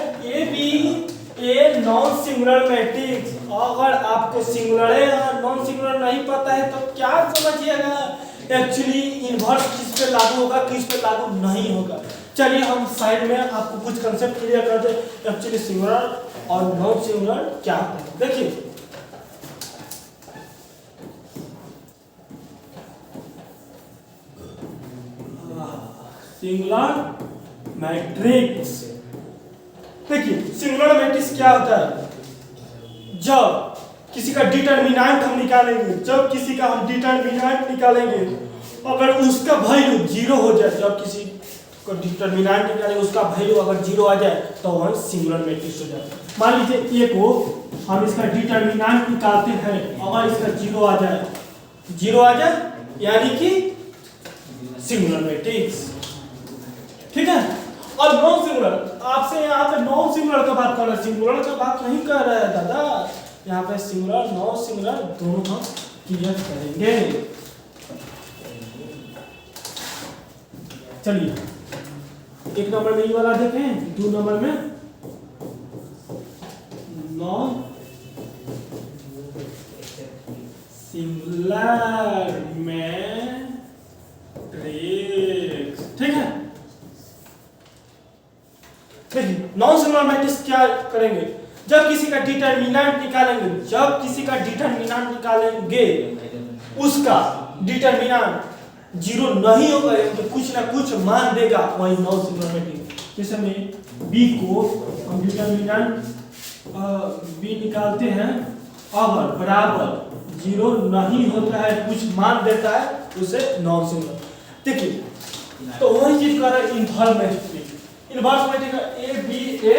ए नॉन सिंगुलर मैट्रिक्स। अगर आपको सिंगुलर है नॉन सिंगुलर नहीं पता है तो क्या समझिएगा एक्चुअली इन्वर्स किस पे लागू होगा, किस पे लागू नहीं होगा। चलिए हम साइड में आपको कुछ कंसेप्ट क्लियर कर दे, एक्चुअली सिंगुलर और नॉन सिंगुलर क्या होता है। देखिए, सिंगुलर मैट्रिक्स, देखिए सिंगुलर मैट्रिक्स क्या होता है, जब किसी का डिटरमिनेंट हम निकालेंगे, जब किसी का हम डिटरमिनेंट निकालेंगे, अगर उसका वैल्यू 0 हो जाए, जब किसी को डिटरमिनेंट निकालेंगे उसका वैल्यू अगर 0 आ जाए तो वह सिंगुलर मैट्रिक्स हो जाए। मान लीजिए ए को हम इसका डिटरमिनेंट निकालते हैं, अगर इसका 0 आ जाए यानी कि सिंगुलर मैट्रिक्स, ठीक है। और नॉन सिंगुलर, आपसे यहाँ पे नॉन सिंगुलर का बात कर रहे हैं, सिंगुलर का बात नहीं कर रहे हैं दादा, यहाँ पे सिंगुलर नॉन सिंगुलर दोनों हम क्लियर करेंगे। चलिए 1 नंबर में ये वाला देखें, 2 नंबर में नॉन सिंगुलर मैट्रिक्स। ठीक है, देखिए नॉन सिंगुलर मैट्रिक्स क्या करेंगे, जब किसी का डिटरमिनेंट निकालेंगे, जब किसी का डिटरमिनेंट निकालेंगे उसका डिटरमिनेंट जीरो नहीं होगा, तो कुछ ना कुछ मान देगा, वही नॉन सिंगुलर मैट्रिक्स। जैसे में बी को हम डिटरमिनेंट बी निकालते हैं, अगर बराबर जीरो नहीं होता है, कुछ मान देता है, उसे नॉन सिंगुलर। देखिए तो वही चीज कर रहा है inverse matrix. Inverse matrix A be a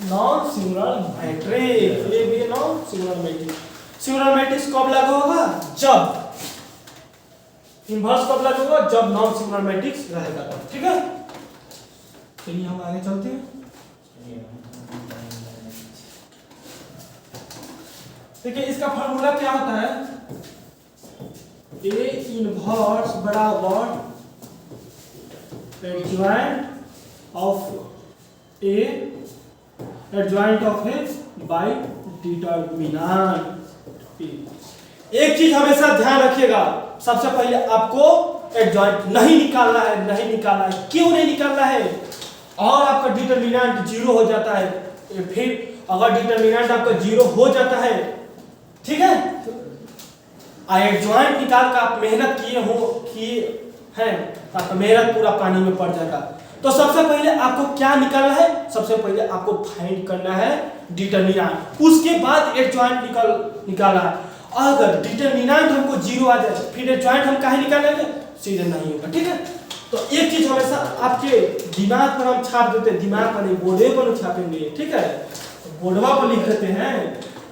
non singular matrix, A be a non singular matrix. Singular matrix कब लागू होगा, जब इन्वर्स कब लागू होगा, जब नॉन सिंगुलर मैट्रिक्स रहेगा तब। ठीक है, चलिए हम आगे चलते हैं। देखिए इसका फार्मूला क्या होता है, ए इनवर्स बराबर adjoint of A by determinant. एक चीज हमेशा ध्यान रखिएगा, सबसे पहले आपको एडजॉइंट नहीं निकालना है, नहीं निकालना है। क्यों नहीं निकालना है, और आपका डिटरमिनेंट जीरो हो जाता है, फिर अगर डिटरमिनेंट आपका जीरो हो जाता है, ठीक है, एडजॉइंट निकाल कर आप मेहनत किए हैं, आपका मेहनत पूरा पानी में पड़ जाएगा। तो सबसे पहले आपको क्या निकालना है, सबसे पहले आपको फाइंड करना है डिटरमिनेंट, उसके बाद एडजॉइंट निकालना है। अगर डिटरमिनेंट हमको जीरो आ जाए, फिर एडजॉइंट हम काहे निकालेंगे, सीधे नहीं होगा। ठीक है, तो एक चीज हमेशा आपके दिमाग पर हम छाप देते हैं, दिमाग पर नहीं, बोर्डे पर छापेंगे। ठीक है, बोर्डवा पर लिख देते हैं,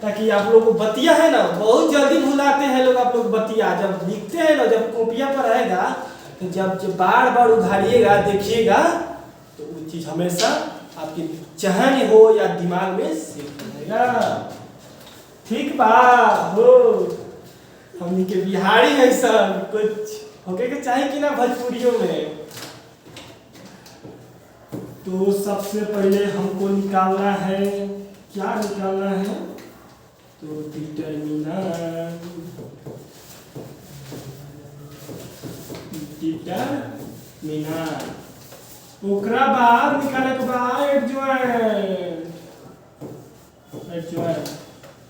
ताकि आप लोग को बतिया है ना, बहुत जल्दी भुलाते हैं लोग आप लोग बतिया। जब लिखते हैं ना, जब कॉपिया पर रहेगा, तो जब बार बार उघाड़िएगा देखिएगा, तो वो चीज हमेशा आपके जहन हो या दिमाग में सेट रहेगा। ठीक बा हो, हमनी के बिहारी है सब कुछ होके के चाहिए कि ना भोजपुरियों में। तो सबसे पहले हमको निकालना है, क्या निकालना है, तो डिटरमिनेंट ओकरा बाद निकाले के बाद एडजॉइंट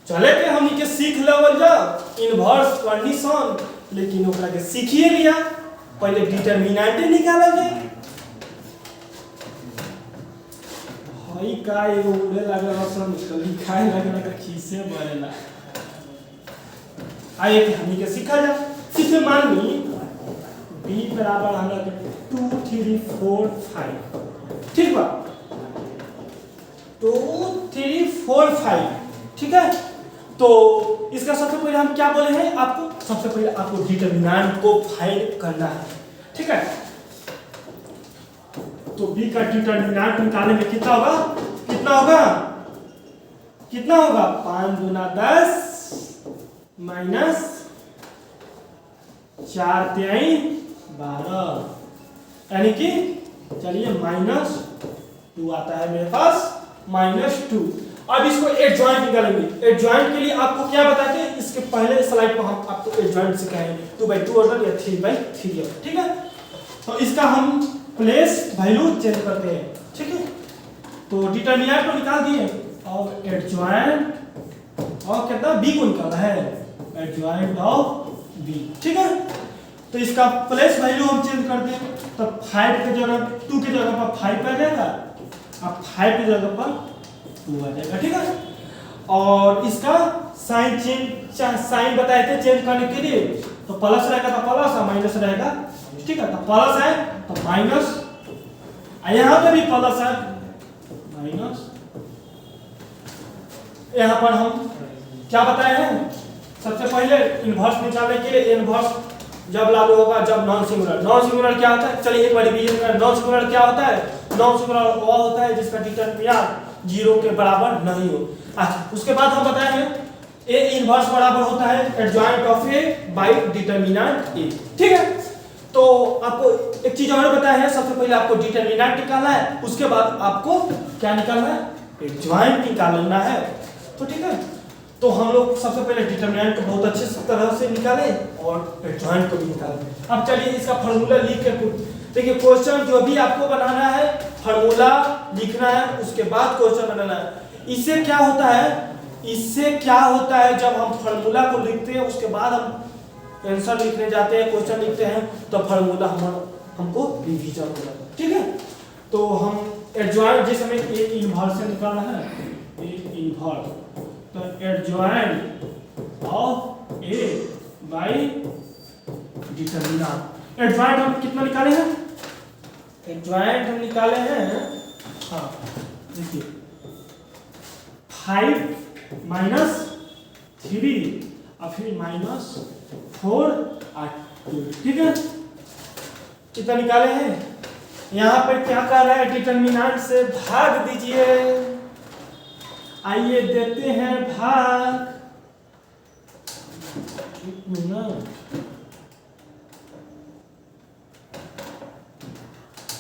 चले के हमनी के सीख लेवल जा इनवर्स कंडीशन, लेकिन ओकरा के सीखिए लिया, पहले डिटरमिनेंट निकाला जाए। हई का एगो उड़े लागल रसन लिखाए लागल का खीसे बरेला। आइए कि हमनी के सीखा जा। सीखे मान ली b बराबर हमरा के 2 3 4 5, ठीक बा, 2 3 4 5, ठीक है। तो इसका सबसे पहले हम क्या बोले हैं आपको, सबसे पहले आपको डिटरमिनेंट को फाइंड करना है, ठीक है। तो b का डिटरमिनेंट निकालने में कितना होगा, कितना होगा, कितना होगा, 5 गुना 10 माइनस 4 तिहाई 12, यानी कि चलिए -2 आता है मेरे पास, -2। अब इसको एडजॉइंट निकालेंगे। एडजॉइंट के लिए आपको क्या बताते हैं, इसके पहले स्लाइड पर हम आपको एडजॉइंट सिखाएंगे, 2/2 ऑर्डर या 3/3 ऑर्डर, ठीक है। तो इसका हम प्लेस वैल्यू चेंज करते हैं, ठीक है। तो डिटरमिनेंट को निकाल दिए और एडजॉइंट और कितना b को निकालना है, एडजॉइंट ऑफ b, ठीक है। तो इसका प्लेस वैल्यू हम चेंज कर दें, तो 5 की जगह 2 की जगह पर 5 आ जाएगा, अब 5 की जगह पर 2 आ जाएगा, ठीक है। और इसका साइन साइन बताए थे चेंज करने के लिए, तो प्लस रहेगा तो प्लस और माइनस रहेगा, ठीक है। तो प्लस है तो माइनस, यहाँ पे भी प्लस है माइनस। यहाँ पर हम क्या बताए हैं, सबसे पहले इनवर्स निकालने के लिए इनवर्स जब लागू होगा जब नॉन सिंगुलर। नॉन सिंगुलर क्या होता है, चलिए एक बार रिवीजन करें। नॉन सिंगुलर क्या होता है, नॉन सिंगुलर वो होता है जिसका डिटरमिनेंट 0 के बराबर नहीं हो। अच्छा, उसके बाद हम बताए हैं ए इनवर्स बराबर होता है adjoint of A by determinant A, ठीक है। तो आपको एक चीज और बताया है, सबसे पहले आपको डिटरमिनेंट निकालना है, उसके बाद आपको क्या निकालना है, एडजॉइंट निकालना है, तो ठीक है, तो हम लोग सबसे पहले डिटरमिनेंट को बहुत अच्छे तरह से निकाले और एडजॉइंट को भी निकाले। अब चलिए इसका फार्मूला लिख के देखिए, क्वेश्चन जो भी आपको बनाना है फार्मूला लिखना है, उसके बाद क्वेश्चन बनाना है। इससे क्या होता है, जब हम फार्मूला को लिखते हैं उसके बाद हम आंसर लिखने जाते हैं, क्वेश्चन लिखते हैं, तो फार्मूला हमको रिवीजन हो जाता है। ठीक है, तो हम एडजॉइंट जिस हमें ए इनवर्स से निकालना है, ए इनवर्स, तो adjoint of A by determinant. Adjoint हम कितना निकाले हैं, एडजॉइंट हम निकाले हैं, हाँ देखिए 5 माइनस 3 और फिर माइनस 4 और 2। ठीक है, कितना निकाले हैं। यहाँ पर क्या कर रहा है, डिटरमिनेंट से भाग दीजिए। आइए देते हैं भाग,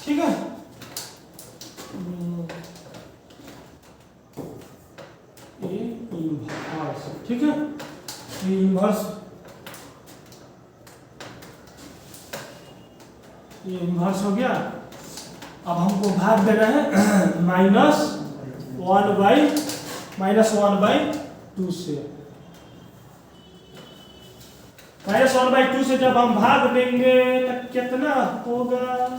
ठीक है, इनवर्स, ठीक है, इनवर्स, ये इनवर्स हो गया। अब हमको भाग देना है -1/2 से। -1/2 से जब हम भाग देंगे तो कितना होगा,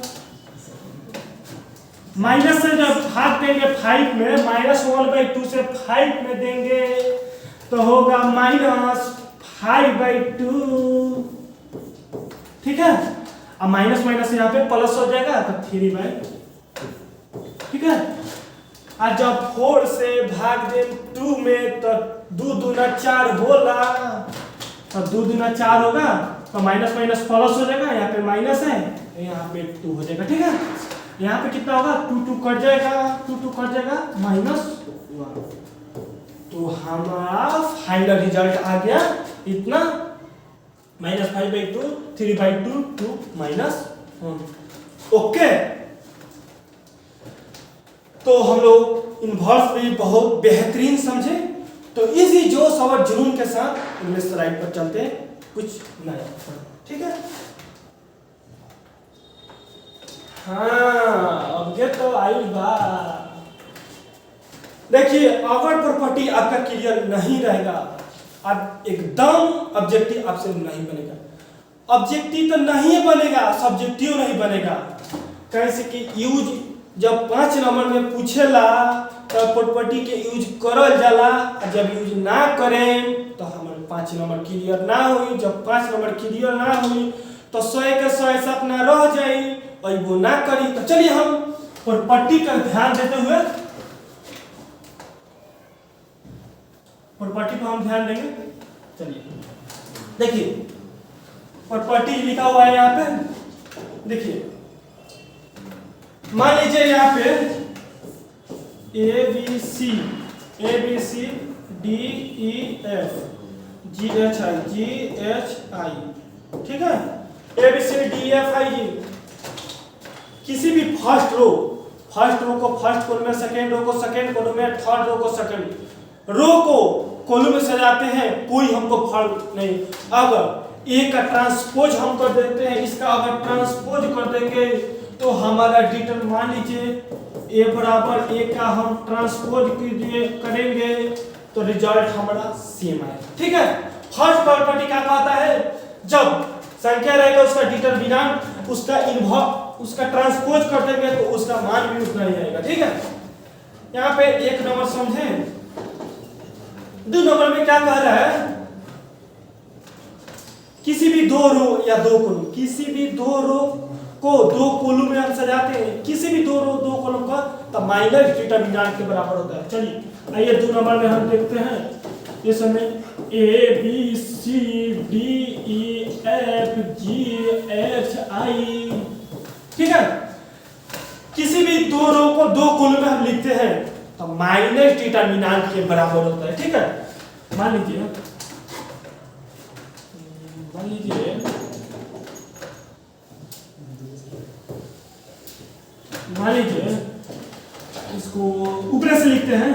माइनस से जब भाग देंगे 5 में, -1/2 से 5 में देंगे तो होगा -5/2। ठीक है, अब माइनस माइनस यहाँ पे प्लस हो जाएगा तो 3/2। ठीक है, और जब 4 से भाग दे 2 में तो 2 दूना 4 होला, तो 2 दूना 4 होगा, तो माइनस माइनस प्लस हो जाएगा, यहाँ पे माइनस है, यहाँ पे 2 हो जाएगा। ठीक है, यहाँ पे कितना होगा, 2 कट जाएगा, 2 कट जाएगा, -1। तो हमारा फाइनल रिजल्ट आ गया इतना, -5/2, 3/2, 2 -1। ओके, तो हम लोग इनवर्स भी बहुत बेहतरीन समझे। तो इसी जोश और जुनून के साथ इनमें स्लाइड पर चलते हैं कुछ नया। ठीक है, हाँ अब ये तो आई बात। देखिए, अगर प्रॉपर्टी आपका क्लियर नहीं रहेगा, अब एकदम ऑब्जेक्टिव आपसे नहीं बनेगा। ऑब्जेक्टिव तो नहीं बनेगा, सब्जेक्टिव नहीं बनेगा। कैसे कि यूज जब 5 नंबर में पूछेला तो प्रॉपर्टी के यूज करल जाला, जब यूज ना करें तो हमारे 5 नंबर क्लियर ना हुई। जब 5 नंबर क्लियर ना हुई तो 100 के 100 सपना रह जाई और वो ना करी। तो चलिए हम प्रॉपर्टी का ध्यान देते हुए प्रॉपर्टी को हम ध्यान देंगे। चलिए देखिए, प्रॉपर्टी लिखा हुआ है यहाँ पे। देखिए, मान लीजिए यहाँ पे ABC DEF GHI, ठीक है, ABCDEFG। किसी भी फर्स्ट रो को फर्स्ट कॉलम में, सेकेंड रो को सेकेंड कॉलम में, थर्ड रो को सेकेंड रो को कॉलम में सजाते हैं, कोई हमको फर्क नहीं। अगर ए का ट्रांसपोज हम कर देते हैं, इसका अगर ट्रांसपोज कर देंगे तो हमारा डिटर, मान लीजिए ए बराबर ए का हम ट्रांसपोज करेंगे तो रिजल्ट हमारा सेम आएगा। ठीक है, फर्स्ट प्रॉपर्टी क्या कहता है, जब संख्या रहेगा उसका डिटरमिनेंट उसका ट्रांसपोज कर देंगे तो उसका मान भी उतना ही आएगा। ठीक है, यहाँ पे 1 नंबर समझें। 2 नंबर में क्या कह रहा है, किसी भी 2 रो या 2 कॉलम, किसी भी 2 रो को 2 कॉलम में हम सजाते हैं, किसी भी 2 रो 2 कॉलम का, तो माइनस डिटरमिनेंट के बराबर होता है। चलिए आइए 2 नंबर में हम देखते हैं, इस समय ABCDEFGHI। ठीक है, किसी भी 2 रो को 2 कॉलम में हम लिखते हैं तो माइनस डिटरमिनेंट के बराबर होता है। ठीक है, मान लीजिए इसको ऊपर से लिखते हैं,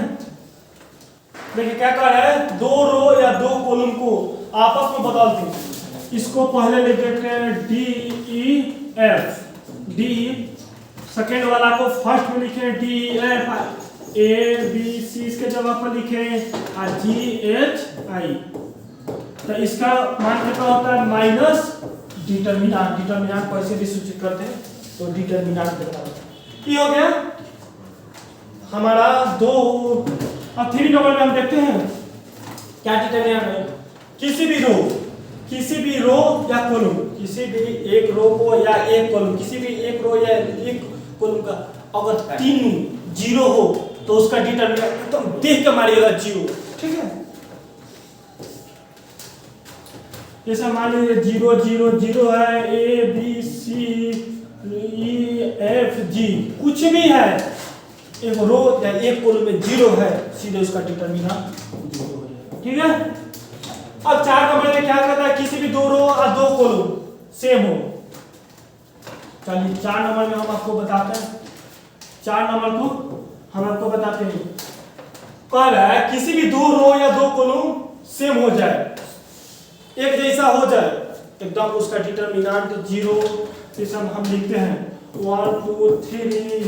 देखिए क्या कर रहा है, दो रो या दो कॉलम को आपस में बदलते हैं। इसको पहले लिख देते हैं D E F, D second वाला को फर्स्ट में लिखे D F, A B C इसके जगह पर लिखे और जी एच आई। तो इसका मान कितना होता है माइनस डिटरमिनेंट, डिटरमिनेंट को ऐसे भी सूचित करते हैं तो डिटरमिनेंट ये हो गया हमारा दो। अब 3 नंबर में हम देखते हैं क्या डिटरमिनेंट है, किसी भी रो या कॉलम, किसी भी एक रो को या एक कॉलम, किसी भी एक रो या एक कॉलम का अगर तीनों जीरो हो तो उसका डिटरमिनेंट तो देख के मारिएगा जीरो, ठीक है। जैसे मान लीजिए 0 0 0 है, ए बी सी ई एफ जी कुछ भी है, एक रो या एक कॉलम में 0 है, सीधे उसका डिटरमिनेंट 0 हो जाएगा, ठीक है। अब 4 नंबर में क्या कहता है, किसी भी दो रो और दो कॉलम सेम हो। चलिए 4 नंबर में हम आपको बताते हैं, 4 नंबर को हम आपको बताते हैं। कह रहा है किसी भी दो रो या दो कॉलम सेम हो जाए, एक जैसा हो जाए, एकदम उसका डिटरमिनेंट 0। इसे हम लिखते हैं 1 2 3,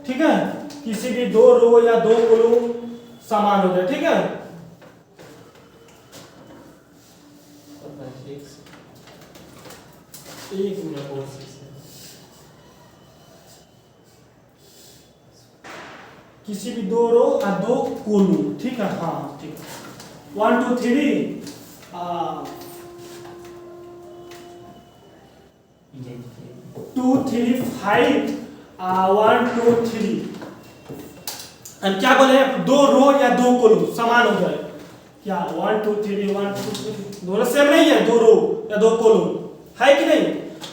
ठीक है। किसी भी दो रो या दो कॉलम समान हो जाए, ठीक है। एक मिनट, किसी भी दो रो और दो कॉलम, ठीक है, हाँ ठीक है। 1 2 3 2 3 5 1 2 3। हम क्या बोले, दो रो या दो कॉलम समान हो जाए, क्या 1 2 3 1 2 3 दोनों सेम नहीं है, दो रो या दो कॉलम है कि नहीं,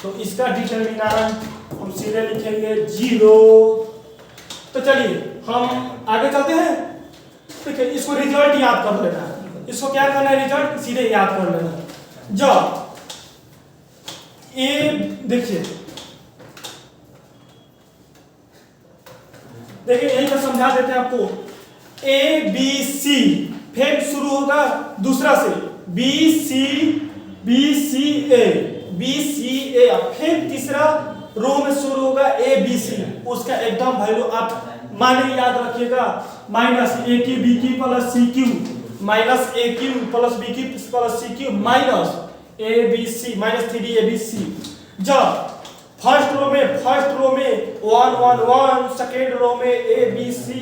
तो इसका डिटरमिनेंट हम सीधे लिखेंगे 0। तो चलिए हम आगे चलते हैं, ठीक है। इसको रिजल्ट याद कर लेना है, इसको क्या करना है, रिजल्ट सीधे याद कर लेना है। जब ए देखिए यही पर समझा देते हैं आपको, ए बी सी फिर शुरू होगा दूसरा से बी सी ए, फिर तीसरा रो में शुरू होगा ए बी सी, उसका एकदम वैल्यू आप माने याद रखिएगा, minus A Q B Q plus C Q, minus A Q plus B Q plus C Q, minus A B C minus 3 A B C. जब फर्स्ट रो में 1 1 1, सेकेंड रो में ए बी सी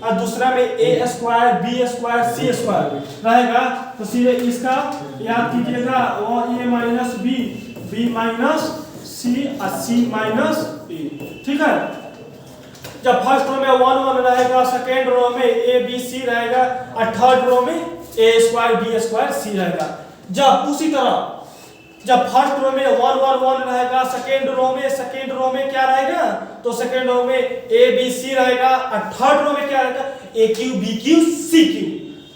और दूसरा में ए स्क्वायर बी स्क्वायर सी square रहेगा, तो सीधे इसका याद कीजिएगा ए माइनस बी माइनस सी और सी माइनस ए, ठीक है। जब फर्स्ट रो में 1 1 रहेगा, सेकेंड रो में ए बी सी रहेगा और थर्ड रो में ए स्क्वायर बी स्क्वायर सी रहेगा। जब उसी तरह जब फर्स्ट रो में 1 1 1 रहेगा, सेकेंड रो में क्या रहेगा, तो सेकेंड रो में ए बी सी रहेगा और थर्ड रो में क्या रहेगा, A Q B cube C cube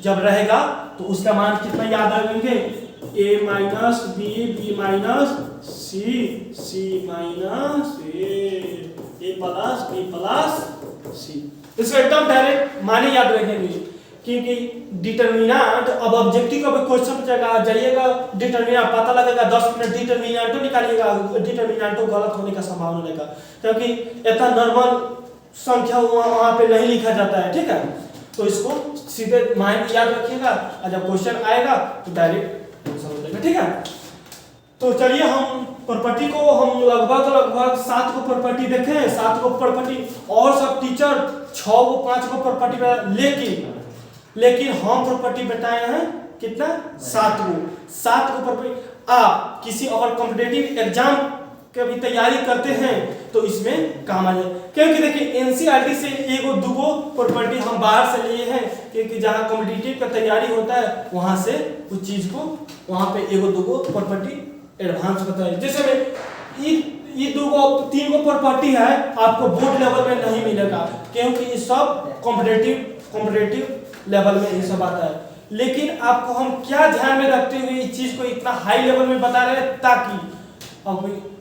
जब रहेगा तो उसका मान कितना याद रखेंगे, A minus B minus C minus A plus B plus C. इसको एकदम डायरेक्ट माने याद रखेंगे, क्योंकि डिटरमिनेंट अब ऑब्जेक्टिव का क्वेश्चन जाइएगा, डिटरमिनेंट पता लगेगा 10 मिनट डिटरमिनेंट निकालिएगा, डिटरमिनेंट गलत होने का संभावना रहेगा, क्योंकि इतना नॉर्मल संख्या वहां पे नहीं लिखा जाता है, ठीक है। तो इसको सीधे माइंड याद रखिएगा और जब क्वेश्चन आएगा तो डायरेक्ट समझ लेगा, ठीक है। तो चलिए हम प्रॉपर्टी को हम लगभग 7 को प्रॉपर्टी देखें, 7 को प्रॉपर्टी, और सब टीचर 6 को 5 को प्रॉपर्टी लेकिन हम प्रॉपर्टी बताए हैं कितना, 7 को प्रॉपर्टी। आप किसी और कॉम्पिटिटिव एग्जाम की भी तैयारी करते हैं तो इसमें काम आ जाए, क्योंकि देखिए एनसीईआरटी से एगो दूगो प्रॉपर्टी हम बाहर से लिए हैं, क्योंकि जहां कॉम्पिटिटिव का तैयारी होता है वहां से उस चीज को वहां पे एगो दूगो प्रॉपर्टी एडवांस होता है। जैसे में ये 3 को प्रॉपर्टी है, आपको बोर्ड लेवल में नहीं मिलेगा, क्योंकि ये सब कॉम्पिटिटिव लेवल में ये सब आता है। लेकिन आपको हम क्या ध्यान में रखते हुए इस चीज को इतना हाई लेवल में बता रहे हैं, ताकि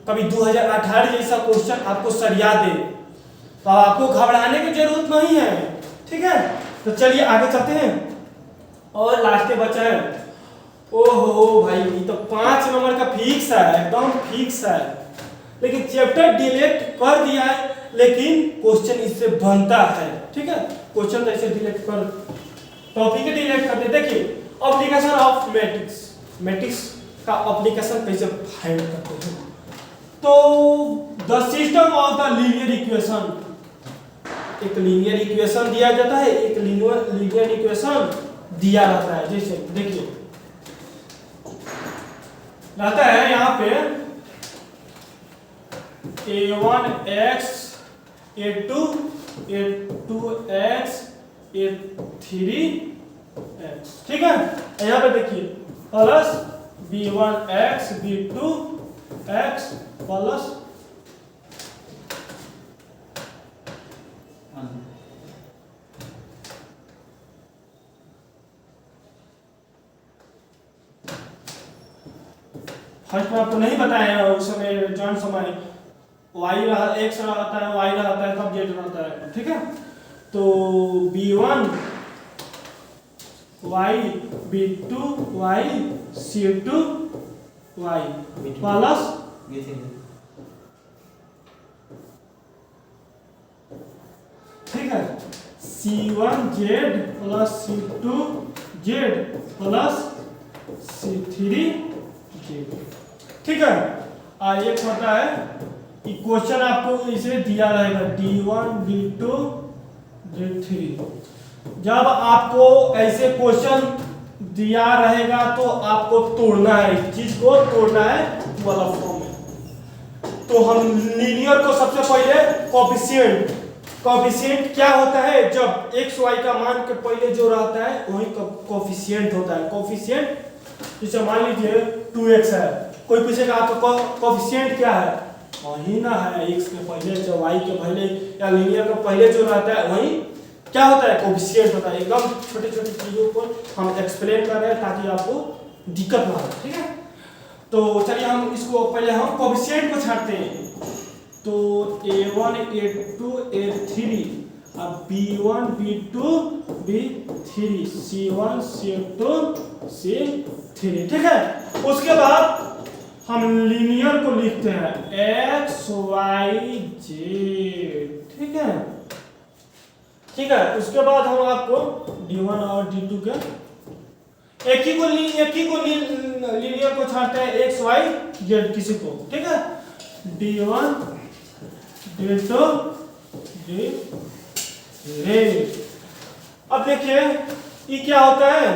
कभी 2018 जैसा क्वेश्चन आपको सरिया दे, तो आपको घबराने की जरूरत नहीं है, ठीक है। तो चलिए आगे चलते हैं और लास्ट बचा है। ओहो भाई ये तो 5 नंबर का फिक्स है, एकदम फिक्स है, लेकिन चैप्टर डिलीट कर दिया है लेकिन क्वेश्चन इससे बनता है। ठीक है, क्वेश्चन तो इसे डिलीट कर, टॉपिक डिलीट कर दे। देखिए एप्लीकेशन ऑफ मैट्रिक्स, मैट्रिक्स का एप्लीकेशन कैसे फाइंड करते हैं। तो the system of the linear equation, एक लीनियर इक्वेशन दिया जाता है, एक लीनियर इक्वेशन दिया रहता है। जैसे देखिए रहता है यहाँ पे a1x a2 a2x a3x, ठीक है। यहाँ पे देखिए plus b1x b2x plus first में आपको नहीं बताया उस समय जॉइंट समय y रहा x रहता है, y रहता है, तब z रहता है। ठीक है, तो b1 y b2 y c2 y plus ठीक है c1z plus c2z plus c3z। ठीक है, एक होता है कि क्वेश्चन आपको इसे दिया रहेगा d1 d2 d3। जब आपको ऐसे क्वेश्चन दिया रहेगा तो आपको तोड़ना है, इस चीज को तोड़ना है वाला फॉर्म में। तो हम लीनियर को सबसे पहले कोएफिशिएंट, कोएफिशिएंट क्या होता है, जब x y का मान के पहले जो रहता है वही कोएफिशिएंट होता है। कोएफिशिएंट जैसे मान लीजिए 2x है, कोई पूछेगा आपका कोएफिशिएंट क्या है, वही ना है x के पहले जो y के पहले या लीनियर के पहले जो रहता है वही क्या होता है, कोएफिशिएंट होता है। एकदम छोटी छोटी चीजों को हम एक्सप्लेन कर रहे हैं ताकि आपको दिक्कत ना हो। ठीक है, तो चलिए हम इसको पहले हम कोएफिशिएंट को छांटते हैं। तो a1 a2 a3 अब b1 b2 b3 c1 c2 c3। ठीक है, उसके बाद हम लीनियर को लिखते हैं x y z। ठीक है, ठीक है, उसके बाद हम आपको d1 और d2 के एक ही को लीनियर को छांटते हैं x y z किसी को। ठीक है, d1 d2 d3। अब देखिए ये क्या होता है,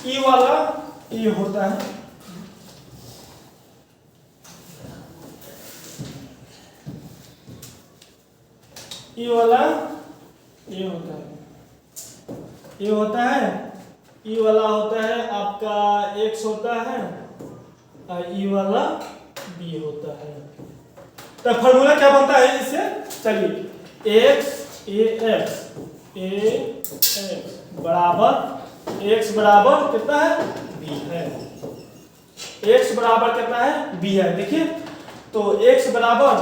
ई वाला ई होता है, ई वाला ये होता है, ये होता है, ई वाला होता है आपका x होता है और ई वाला b होता है। तो फॉर्मूला क्या बनता है इससे, चलिए x बराबर x बराबर कितना है b है, x बराबर कितना है b है। देखिए तो x बराबर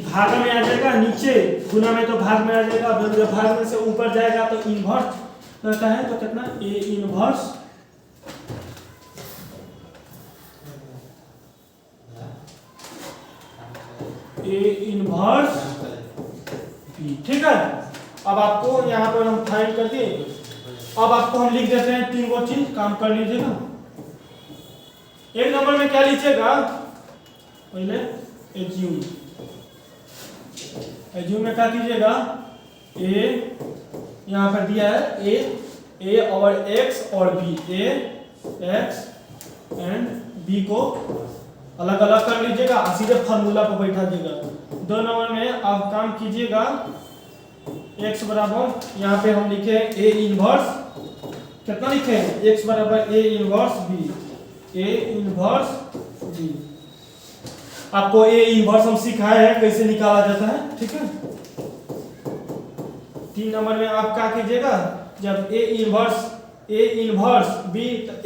भाग में आ जाएगा, नीचे गुना में तो भाग में आ जाएगा, जब भाग में से ऊपर जाएगा तो इन्वर्स रहता है। तो कितना a इन्वर्स b। ठीक है, अब आपको यहाँ पर हम फाइंड कर दिए। अब आपको हम लिख देते हैं 3 गो चीज, काम कर लीजिएगा। एक नंबर में क्या लीजिएगा, पहले एज्यूम में क्या कीजिएगा, a यहाँ पर दिया है a और x और b, a x and b को अलग अलग कर लीजिएगा, सीधे फार्मूला पर बैठा दीजिएगा। 2 नंबर में आप काम कीजिएगा x बराबर यहाँ पे हम लिखे a इनवर्स, कितना लिखे x बराबर a इनवर्स b। आपको a इनवर्स हम सिखाए हैं कैसे निकाला जाता है। ठीक है, 3 नंबर में आप क्या कीजिएगा, जब a इनवर्स b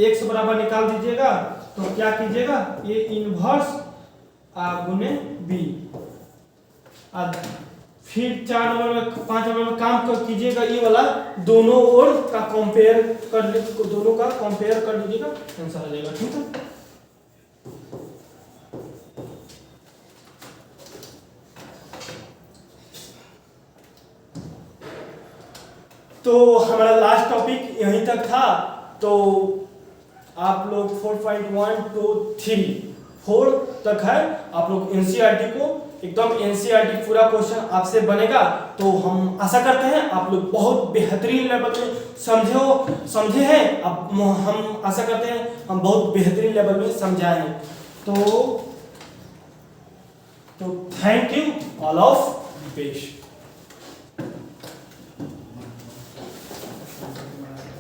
x बराबर निकाल दीजिएगा तो क्या कीजिएगा a इनवर्स गुने बी। फिर 4 नंबर में 5 नंबर में काम कीजिएगा, ये वाला दोनों ओर का कंपेयर कर लीजिए, दोनों का कंपेयर कर लीजिएगा, आंसर आ जाएगा। ठीक है, तो हमारा लास्ट टॉपिक यहीं तक था। तो आप लोग 4.1 to 3 4 तक है, आप लोग एनसीईआरटी को एकदम एनसीईआरटी पूरा क्वेश्चन आपसे बनेगा। तो हम आशा करते हैं आप लोग बहुत बेहतरीन लेवल में समझे हैं। अब हम आशा करते हैं हम बहुत बेहतरीन लेवल में समझाए हैं। तो thank you, all of best.